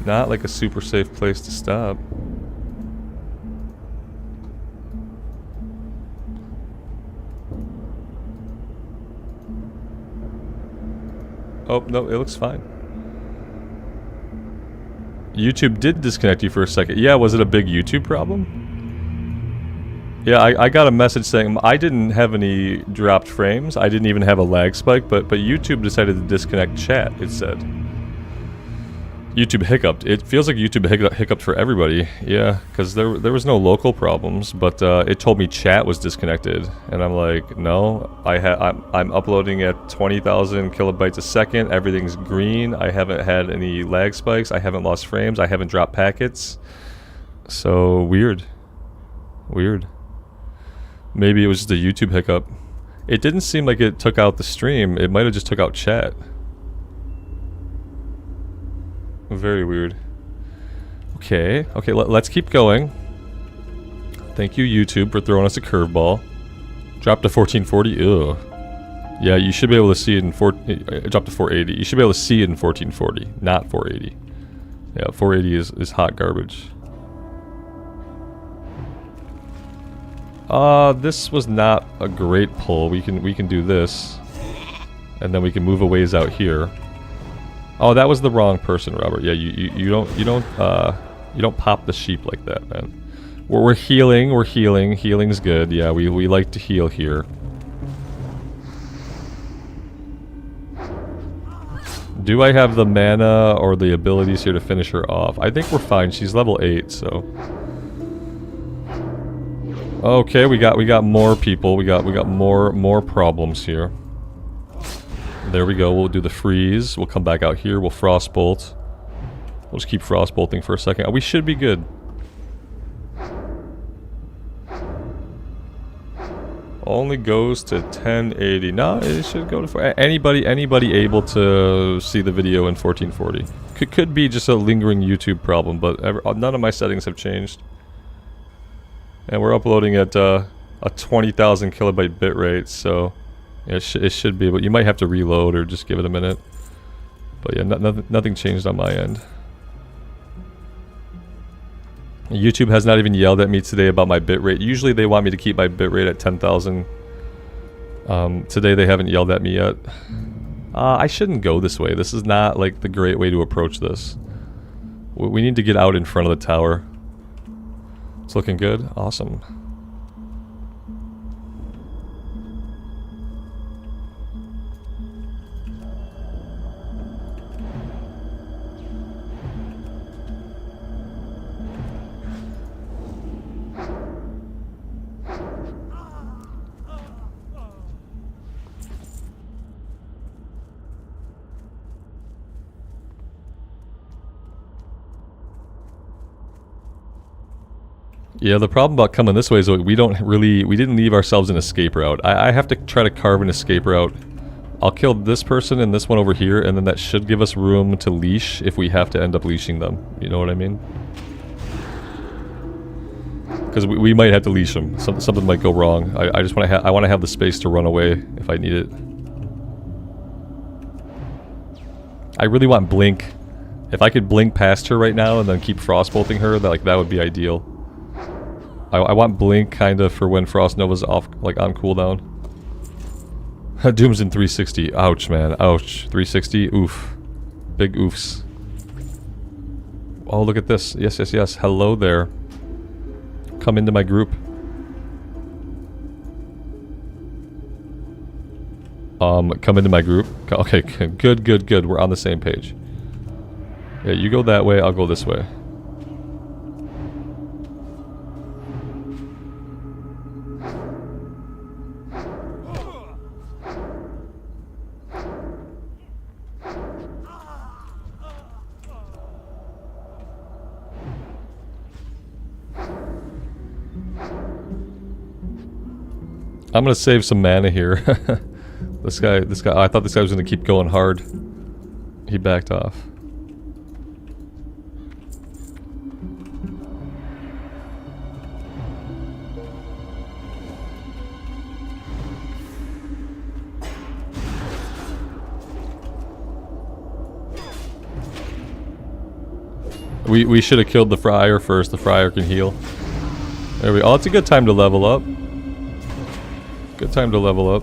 Not like a super safe place to stop. Oh, no, it looks fine. YouTube did disconnect you for a second. Yeah, was it a big YouTube problem? Yeah, I got a message saying I didn't have any dropped frames. I didn't even have a lag spike, but YouTube decided to disconnect chat, it said. YouTube hiccuped. It feels like YouTube hiccuped for everybody. Yeah, because there was no local problems, but it told me chat was disconnected, and I'm like, no, I'm uploading at 20,000 kilobytes a second. Everything's green. I haven't had any lag spikes. I haven't lost frames. I haven't dropped packets. So weird. Weird. Maybe it was just a YouTube hiccup. It didn't seem like it took out the stream. It might have just took out chat. Very weird. Okay, let's keep going. Thank you, YouTube, for throwing us a curveball. Dropped to 1440. Ugh. Yeah, you should be able to see it in dropped to 480. You should be able to see it in 1440, not 480. Yeah, 480 is hot garbage. This was not a great pull. We can do this, and then we can move a ways out here. Oh, that was the wrong person, Robert. Yeah, you don't pop the sheep like that, man. We're healing. We're healing. Healing's good. Yeah, we like to heal here. Do I have the mana or the abilities here to finish her off? I think we're fine. She's level 8, so. Okay, we got more people. We got more problems here. There we go. We'll do the freeze. We'll come back out here. We'll frostbolt. We'll just keep frostbolting for a second. We should be good. Only goes to 1080. No, it should go to anybody able to see the video in 1440. Could be just a lingering YouTube problem, but none of my settings have changed. And we're uploading at a 20,000 kilobyte bitrate, so it should be, but you might have to reload or just give it a minute. But yeah, nothing changed on my end. YouTube has not even yelled at me today about my bitrate. Usually they want me to keep my bitrate at 10,000. Today they haven't yelled at me yet. I shouldn't go this way. This is not like the great way to approach this. We need to get out in front of the tower. It's looking good. Awesome. Yeah, the problem about coming this way is we didn't leave ourselves an escape route. I have to try to carve an escape route. I'll kill this person and this one over here, and then that should give us room to leash if we have to end up leashing them. You know what I mean? Because we might have to leash them. Something might go wrong. I just want to have the space to run away if I need it. I really want blink. If I could blink past her right now and then keep frostbolting her, that would be ideal. I want Blink kind of for when Frost Nova's off, like on cooldown. Doom's in 360. Ouch, man. Ouch. 360. Oof. Big oofs. Oh, look at this. Yes, yes, yes. Hello there. Come into my group. Come into my group. Okay, good, good, good. We're on the same page. Yeah, you go that way, I'll go this way. I'm gonna save some mana here. This guy, I thought this guy was gonna keep going hard. He backed off. We should have killed the Friar first. The Friar can heal. There we go. Oh, it's a good time to level up. Good time to level up.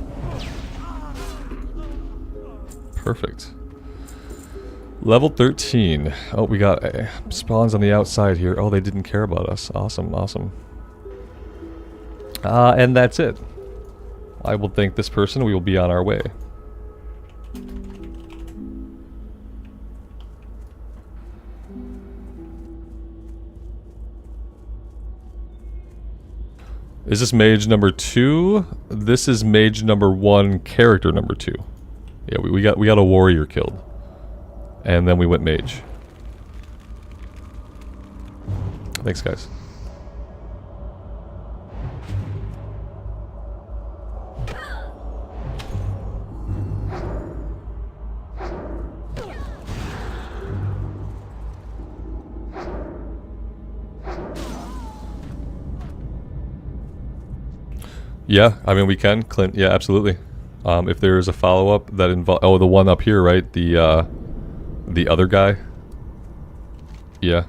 Perfect. Level 13. Oh, we got spawns on the outside here. Oh, they didn't care about us. Awesome, awesome. And that's it. I will thank this person. We will be on our way. Is this mage number 2? This is mage number 1, character number 2. Yeah, we got a warrior killed. And then we went mage. Thanks, guys. Yeah, I mean we can, Clint. Yeah, absolutely. If there's a follow-up that involves, oh, the one up here, right? The other guy. Yeah,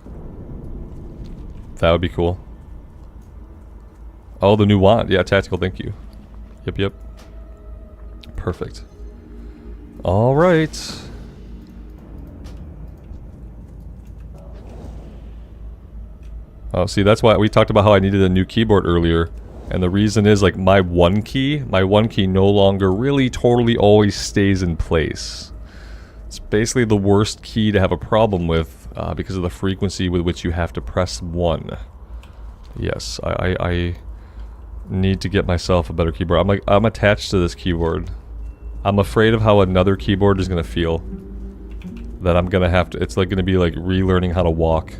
that would be cool. Oh, the new wand. Yeah, tactical. Thank you. Yep, yep. Perfect. All right. Oh, see, that's why we talked about how I needed a new keyboard earlier. And the reason is, like, my one key no longer really totally always stays in place. It's basically the worst key to have a problem with because of the frequency with which you have to press 1. Yes, I need to get myself a better keyboard. I'm attached to this keyboard. I'm afraid of how another keyboard is going to feel. That I'm going to have to, it's like going to be like relearning how to walk.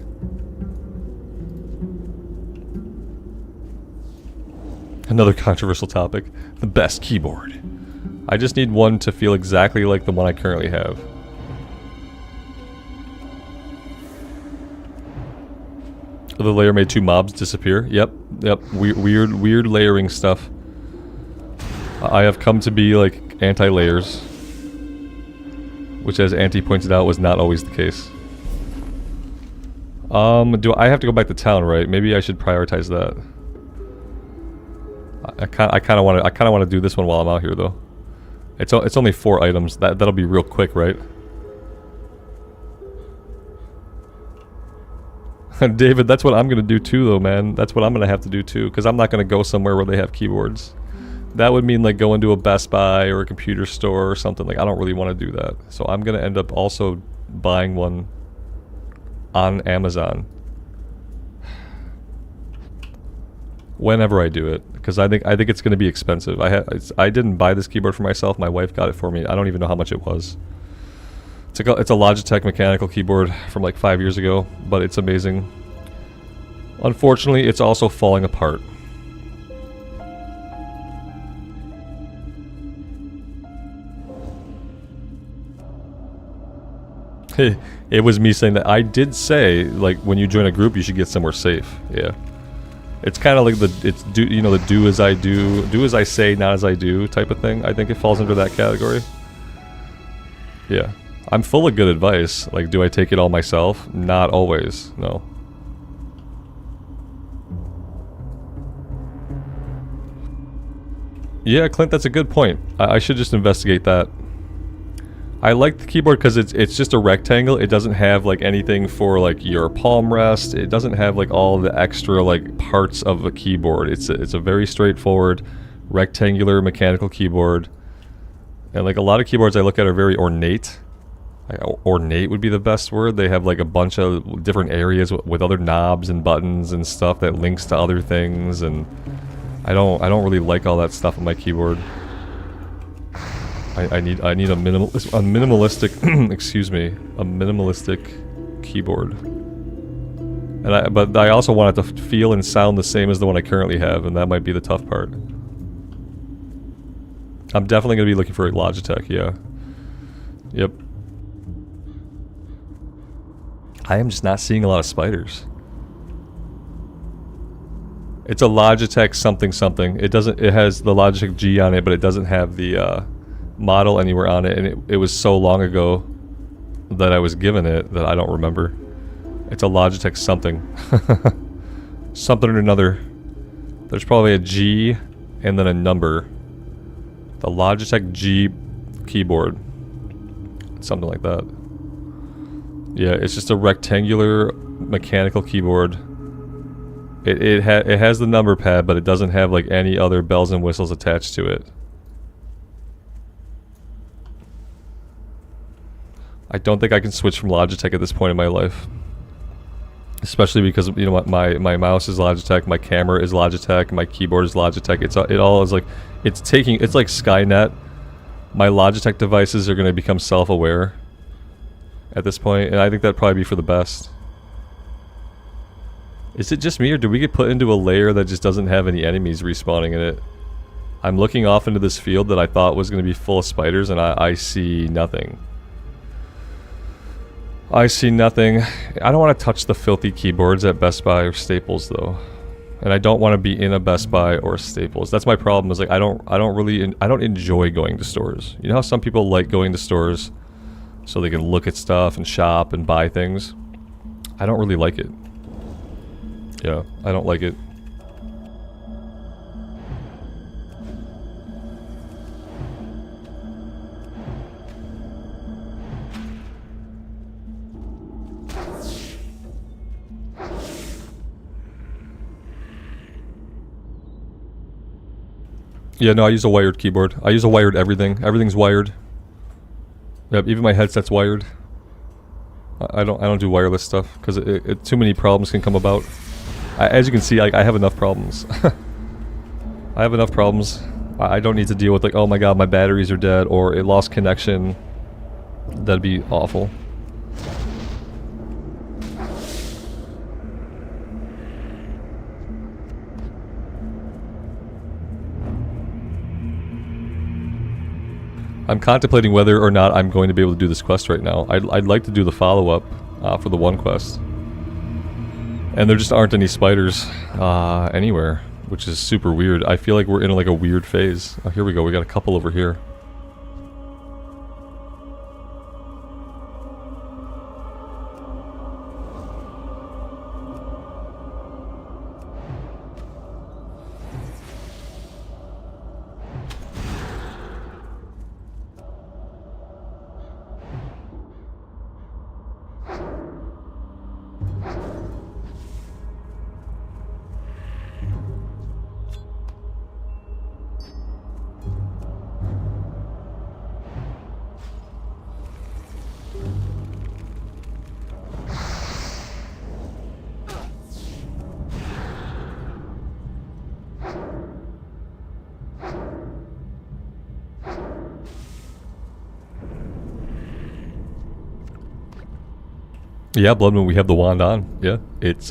Another controversial topic. The best keyboard. I just need one to feel exactly like the one I currently have. The layer made 2 mobs disappear. Yep, yep. Weird layering stuff. I have come to be like anti-layers. Which, as Auntie pointed out, was not always the case. Do I have to go back to town, right? Maybe I should prioritize that. I kind of want to do this one while I'm out here, though. It's only 4 items. That'll be real quick, right? David, that's what I'm gonna do too, though, man. That's what I'm gonna have to do too, because I'm not gonna go somewhere where they have keyboards. That would mean like going to a Best Buy or a computer store or something. Like, I don't really want to do that. So I'm gonna end up also buying one on Amazon. Whenever I do it, because I think it's going to be expensive. I didn't buy this keyboard for myself. My wife got it for me. I don't even know how much it was. It's a Logitech mechanical keyboard from like 5 years ago, but it's amazing. Unfortunately, it's also falling apart. It was me saying that. I did say, like, when you join a group, you should get somewhere safe. Yeah. It's kind of like the do as I do, do as I say, not as I do type of thing. I think it falls under that category. Yeah. I'm full of good advice. Like, do I take it all myself? Not always. No. Yeah, Clint, that's a good point. I should just investigate that. I like the keyboard because it's just a rectangle. It doesn't have like anything for like your palm rest. It doesn't have like all the extra like parts of a keyboard. It's a very straightforward rectangular mechanical keyboard. And like a lot of keyboards I look at are very ornate. Ornate would be the best word. They have like a bunch of different areas with other knobs and buttons and stuff that links to other things, and I don't really like all that stuff on my keyboard. I need a minimalistic excuse me, a minimalistic keyboard. But I also want it to feel and sound the same as the one I currently have, and that might be the tough part. I'm definitely going to be looking for a Logitech, yeah. Yep. I am just not seeing a lot of spiders. It's a Logitech something something. It has the Logitech G on it, but it doesn't have the model anywhere on it, and it was so long ago that I was given it that I don't remember. It's a Logitech something. Something or another. There's probably a G and then a number. The Logitech G keyboard. Something like that. Yeah, it's just a rectangular mechanical keyboard. It has the number pad, but it doesn't have like any other bells and whistles attached to it. I don't think I can switch from Logitech at this point in my life. Especially because, you know, my mouse is Logitech, my camera is Logitech, my keyboard is Logitech. It all is like, it's like Skynet. My Logitech devices are going to become self-aware at this point, and I think that'd probably be for the best. Is it just me, or do we get put into a layer that just doesn't have any enemies respawning in it? I'm looking off into this field that I thought was going to be full of spiders, and I see nothing. I see nothing. I don't want to touch the filthy keyboards at Best Buy or Staples, though. And I don't want to be in a Best Buy or Staples. That's my problem, is like I don't enjoy going to stores. You know how some people like going to stores so they can look at stuff and shop and buy things? I don't really like it. Yeah, I don't like it. Yeah, no, I use a wired keyboard. I use a wired everything. Everything's wired. Yep, even my headset's wired. I don't do wireless stuff because too many problems can come about. As you can see, I have enough problems. I have enough problems. I don't need to deal with like, oh my god, my batteries are dead, or it lost connection. That'd be awful. I'm contemplating whether or not I'm going to be able to do this quest right now. I'd like to do the follow-up for the one quest. And there just aren't any spiders anywhere, which is super weird. I feel like we're in like a weird phase. Oh, here we go. We got a couple over here. Yeah, Blood Moon, we have the wand on. Yeah, it's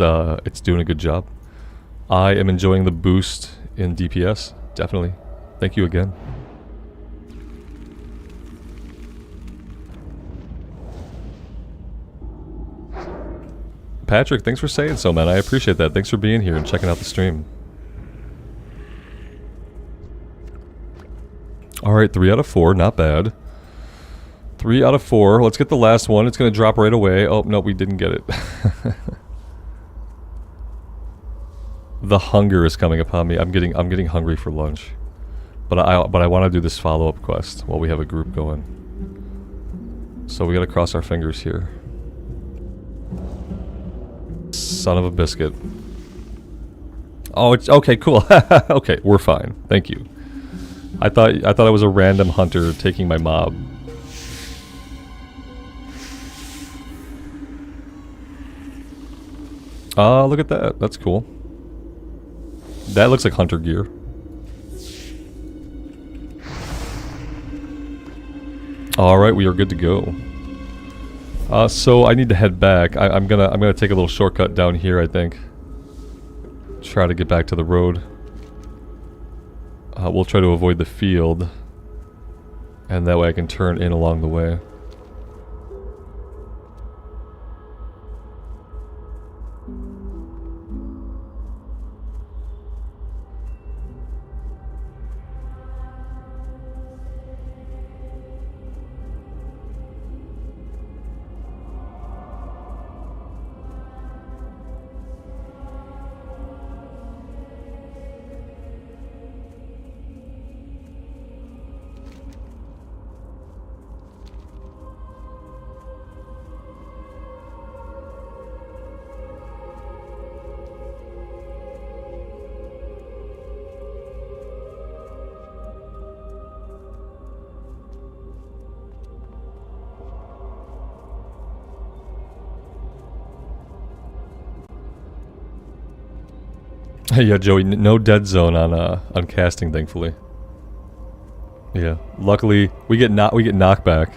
doing a good job. I am enjoying the boost in DPS, definitely. Thank you again. Patrick, thanks for saying so, man. I appreciate that. Thanks for being here and checking out the stream. Alright, 3 out of 4, not bad. 3 out of 4. Let's get the last one. It's going to drop right away. Oh, no, we didn't get it. The hunger is coming upon me. I'm getting hungry for lunch. But I want to do this follow-up quest while we have a group going. So we gotta cross our fingers here. Son of a biscuit. Oh, it's okay, cool. Okay, we're fine. Thank you. I thought it was a random hunter taking my mob. Look at that. That's cool. That looks like hunter gear. Alright, we are good to go. So I need to head back. I'm gonna take a little shortcut down here, I think. Try to get back to the road. We'll try to avoid the field. And that way I can turn in along the way. Yeah, Joey, no dead zone on casting, thankfully. Yeah, luckily we get knockback.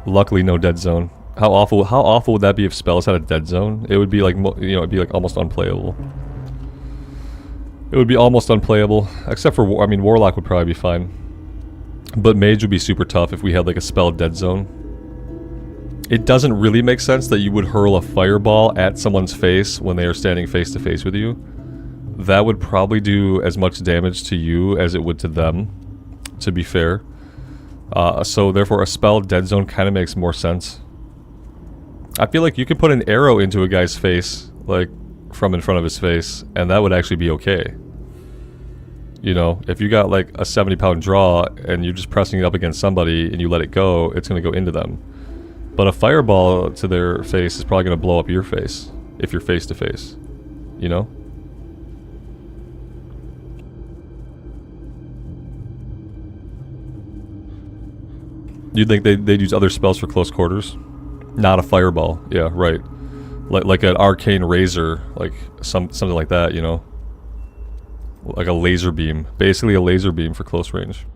Luckily, no dead zone. How awful would that be if spells had a dead zone? It would be like it'd be like almost unplayable. It would be almost unplayable, except for I mean, Warlock would probably be fine, but Mage would be super tough if we had like a spell dead zone. It doesn't really make sense that you would hurl a fireball at someone's face when they are standing face to face with you. That would probably do as much damage to you as it would to them, to be fair. So therefore a spell dead zone kind of makes more sense. I feel like you could put an arrow into a guy's face, like from in front of his face, and that would actually be okay. You know, if you got like a 70-pound draw and you're just pressing it up against somebody and you let it go, it's going to go into them. But a fireball to their face is probably going to blow up your face if you're face to face, you know? You'd think they'd use other spells for close quarters? Not a fireball. Yeah, right. Like an arcane razor, like something like that, you know? Like a laser beam. Basically a laser beam for close range.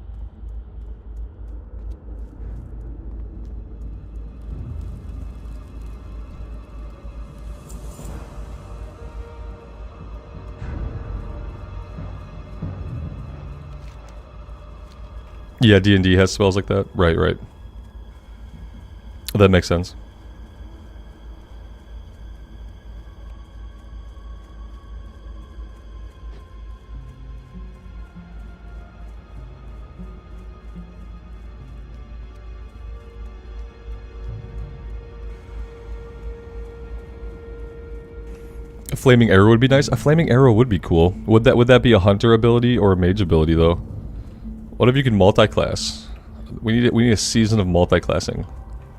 Yeah, D&D has spells like that. Right, right. That makes sense. A flaming arrow would be nice. A flaming arrow would be cool. Would that be a hunter ability or a mage ability though? What if you can multi-class? We need a season of multi-classing.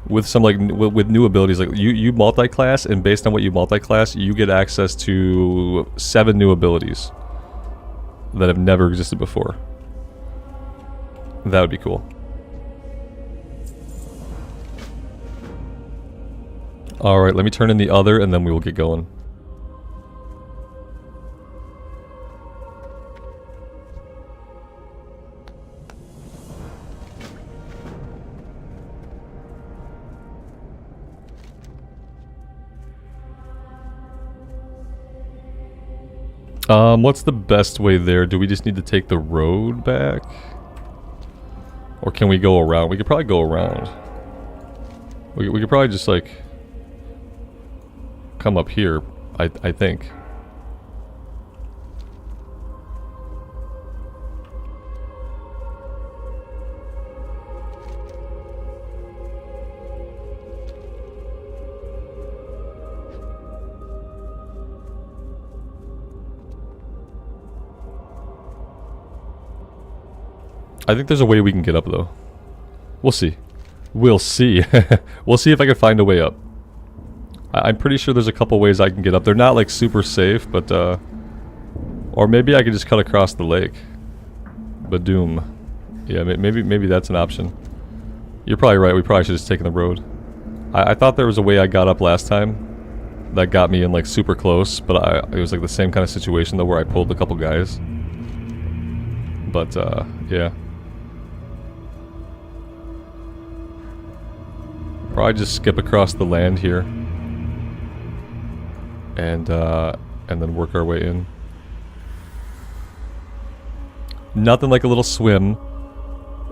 With some like with new abilities, like you multi-class, and based on what you multi-class, you get access to 7 new abilities that have never existed before. That would be cool. Alright, let me turn in the other and then we will get going. What's the best way there? Do we just need to take the road back? Or can we go around? We could probably go around. We could probably just, like, come up here, I think. I think there's a way we can get up, though. We'll see. We'll see. We'll see if I can find a way up. I'm pretty sure there's a couple ways I can get up. They're not, like, super safe, but, or maybe I could just cut across the lake. Badoom. Yeah, maybe that's an option. You're probably right. We probably should have just taken the road. I thought there was a way I got up last time that got me in, like, super close, but it was, like, the same kind of situation, though, where I pulled a couple guys. But, yeah. Probably just skip across the land here. And then work our way in. Nothing like a little swim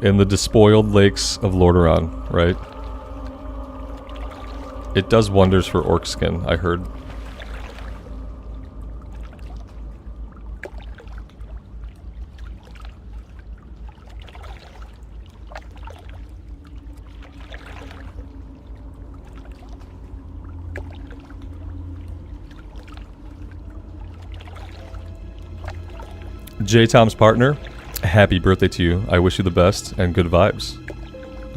in the despoiled lakes of Lordaeron, right? It does wonders for orc skin, I heard. J-Tom's partner, happy birthday to you. I wish you the best and good vibes.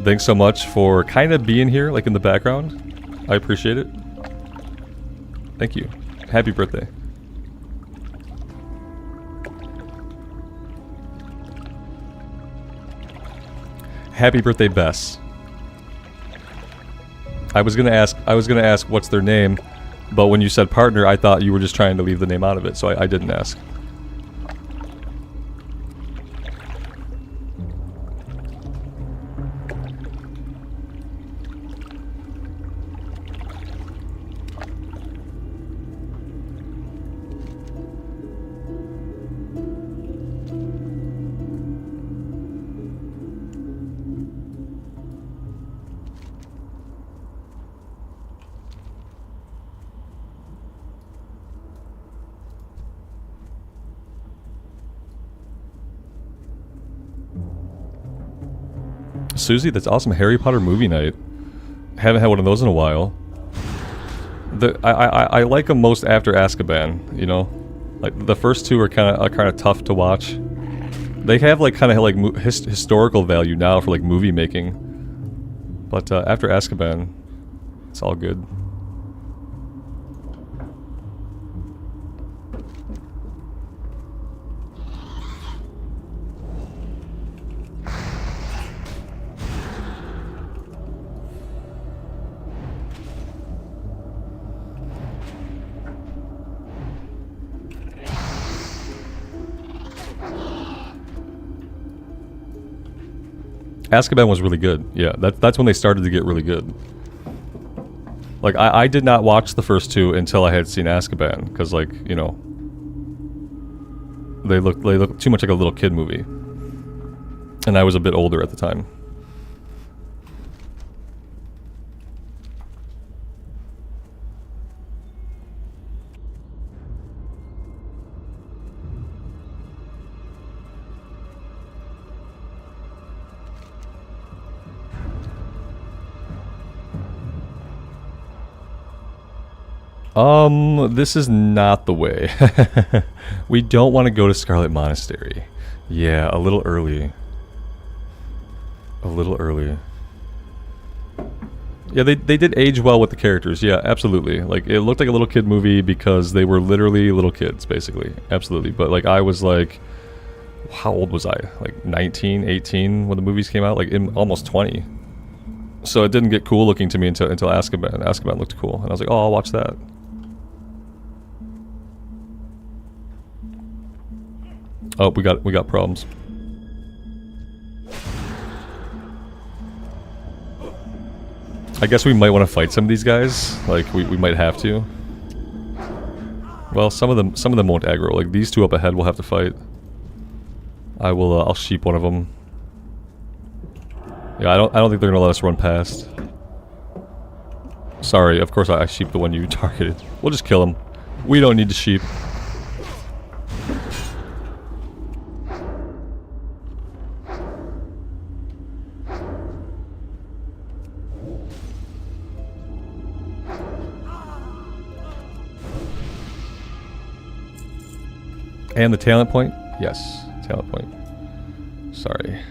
Thanks so much for kind of being here, like in the background. I appreciate it. Thank you. Happy birthday. Happy birthday, Bess. I was gonna ask what's their name, but when you said partner, I thought you were just trying to leave the name out of it, so I didn't ask. Susie, that's awesome. Harry Potter movie night. Haven't had one of those in a while. I like them most after Azkaban, you know? Like, the first two are kind of tough to watch. They have, like, kind of, like, historical value now for, like, movie making. But, after Azkaban, it's all good. Azkaban was really good. Yeah, that's when they started to get really good. Like, I did not watch the first two until I had seen Azkaban, because, like, you know, they look too much like a little kid movie. And I was a bit older at the time. This is not the way. We don't want to go to Scarlet Monastery. Yeah, a little early. A little early. Yeah, they did age well with the characters. Yeah, absolutely. Like, it looked like a little kid movie because they were literally little kids, basically. Absolutely. But, like, I was, like... How old was I? Like, 19, 18 when the movies came out? Like, almost 20. So it didn't get cool looking to me until Azkaban. Azkaban looked cool. And I was like, oh, I'll watch that. Oh, we got problems. I guess we might want to fight some of these guys. Like, we might have to. Well, some of them won't aggro. Like, these two up ahead we'll have to fight. I'll sheep one of them. Yeah, I don't think they're gonna let us run past. Sorry, of course I sheep the one you targeted. We'll just kill him. We don't need to sheep. And the talent point? Yes, talent point. Sorry.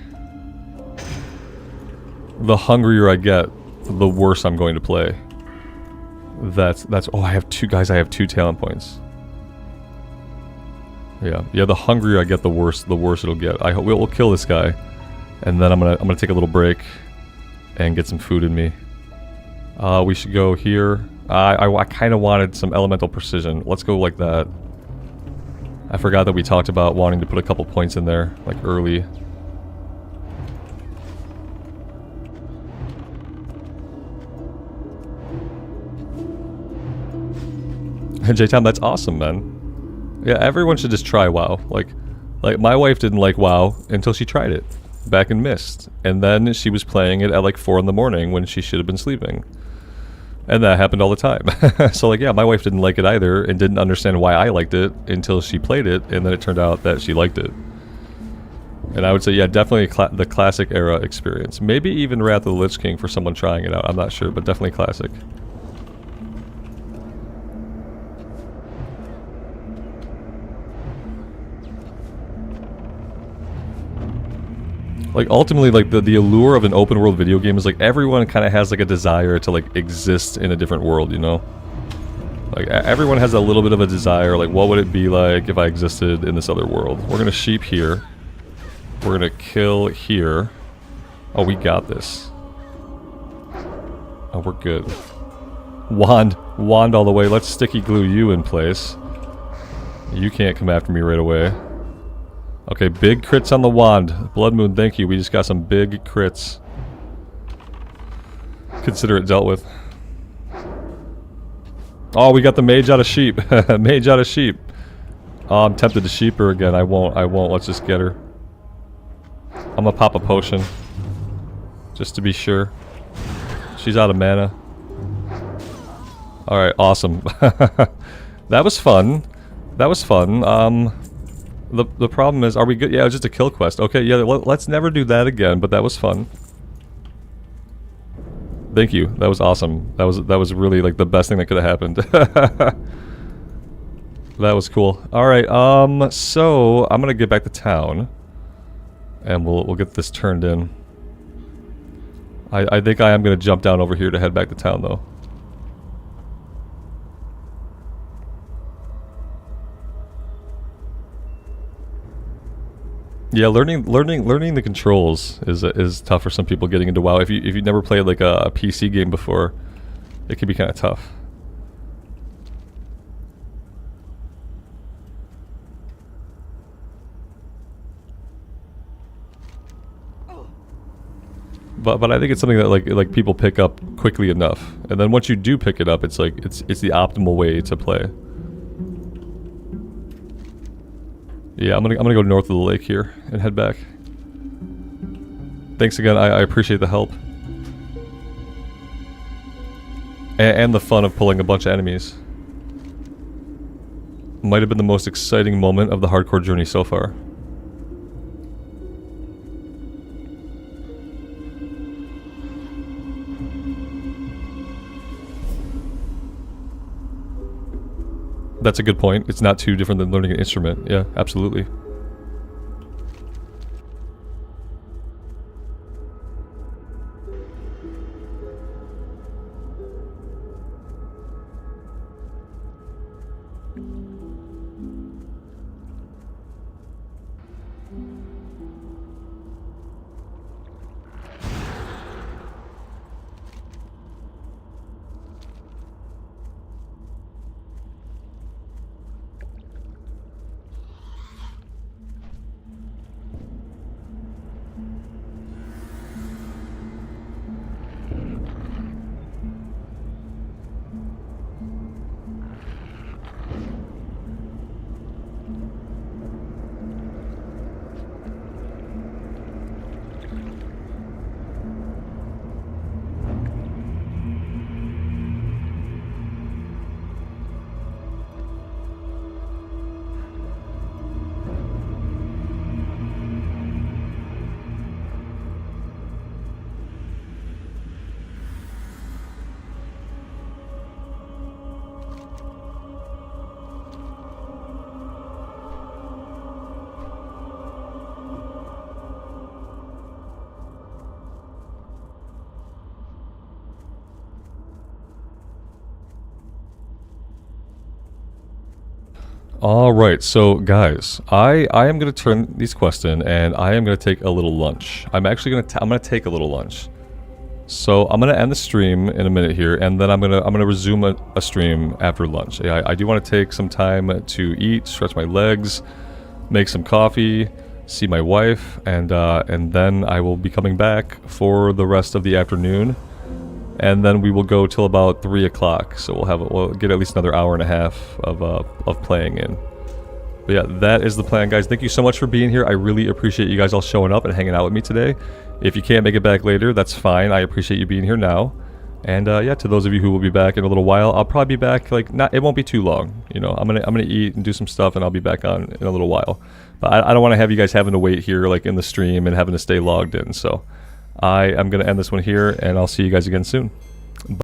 the hungrier I get, the worse I'm going to play. That's oh, I have two guys. I have 2 talent points. Yeah. The hungrier I get, the worse it'll get. I hope we'll kill this guy, and then I'm gonna take a little break and get some food in me. We should go here. I kind of wanted some elemental precision. Let's go like that. I forgot that we talked about wanting to put a couple points in there, like early. J-Tom, that's awesome, man. Yeah, everyone should just try WoW. Like my wife didn't like WoW until she tried it back in Mist, and then she was playing it at like 4 in the morning when she should have been sleeping, and that happened all the time. So like, yeah, my wife didn't like it either and didn't understand why I liked it until she played it, and then it turned out that she liked it. And I would say, yeah, definitely the classic era experience. Maybe even Wrath of the Lich King for someone trying it out. I'm not sure, but definitely classic. Like, ultimately, like, the allure of an open world video game is, like, everyone kind of has, like, a desire to, like, exist in a different world, you know? Like, everyone has a little bit of a desire, like, what would it be like if I existed in this other world? We're gonna sheep here. We're gonna kill here. Oh, we got this. Oh, we're good. Wand all the way. Let's sticky glue you in place. You can't come after me right away. Okay, big crits on the wand. Blood Moon, thank you. We just got some big crits. Consider it dealt with. Oh, we got the mage out of sheep. Mage out of sheep. Oh, I'm tempted to sheep her again. I won't. Let's just get her. I'm gonna pop a potion. Just to be sure. She's out of mana. Alright, awesome. That was fun. That was fun. The problem is, are we good? Yeah, it was just a kill quest. Okay, yeah, let's never do that again, but that was fun. Thank you. That was awesome. That was really, like, the best thing that could have happened. That was cool. Alright, so I'm gonna get back to town. And we'll get this turned in. I think I am gonna jump down over here to head back to town, though. Yeah, learning the controls is tough for some people getting into WoW. If you never played like a PC game before, it can be kind of tough. But I think it's something that like people pick up quickly enough, and then once you do pick it up, it's like it's the optimal way to play. Yeah, I'm gonna go north of the lake here and head back. Thanks again. I appreciate the help and the fun of pulling a bunch of enemies. Might have been the most exciting moment of the hardcore journey so far. That's a good point. It's not too different than learning an instrument. Yeah, absolutely. Alright, so guys, I am going to turn these quests in, and I am going to take a little lunch. I'm actually going to I'm going to take a little lunch. So I'm going to end the stream in a minute here, and then I'm going to resume a stream after lunch. I do want to take some time to eat, stretch my legs, make some coffee, see my wife, and then I will be coming back for the rest of the afternoon. And then we will go till about 3 o'clock, so we'll get at least another hour and a half of playing in. But yeah, that is the plan, guys. Thank you so much for being here. I really appreciate you guys all showing up and hanging out with me today. If you can't make it back later, that's fine. I appreciate you being here now. And yeah, to those of you who will be back in a little while, I'll probably be back it won't be too long. You know, I'm gonna eat and do some stuff, and I'll be back on in a little while. But I don't want to have you guys having to wait here like in the stream and having to stay logged in. So I am going to end this one here, and I'll see you guys again soon.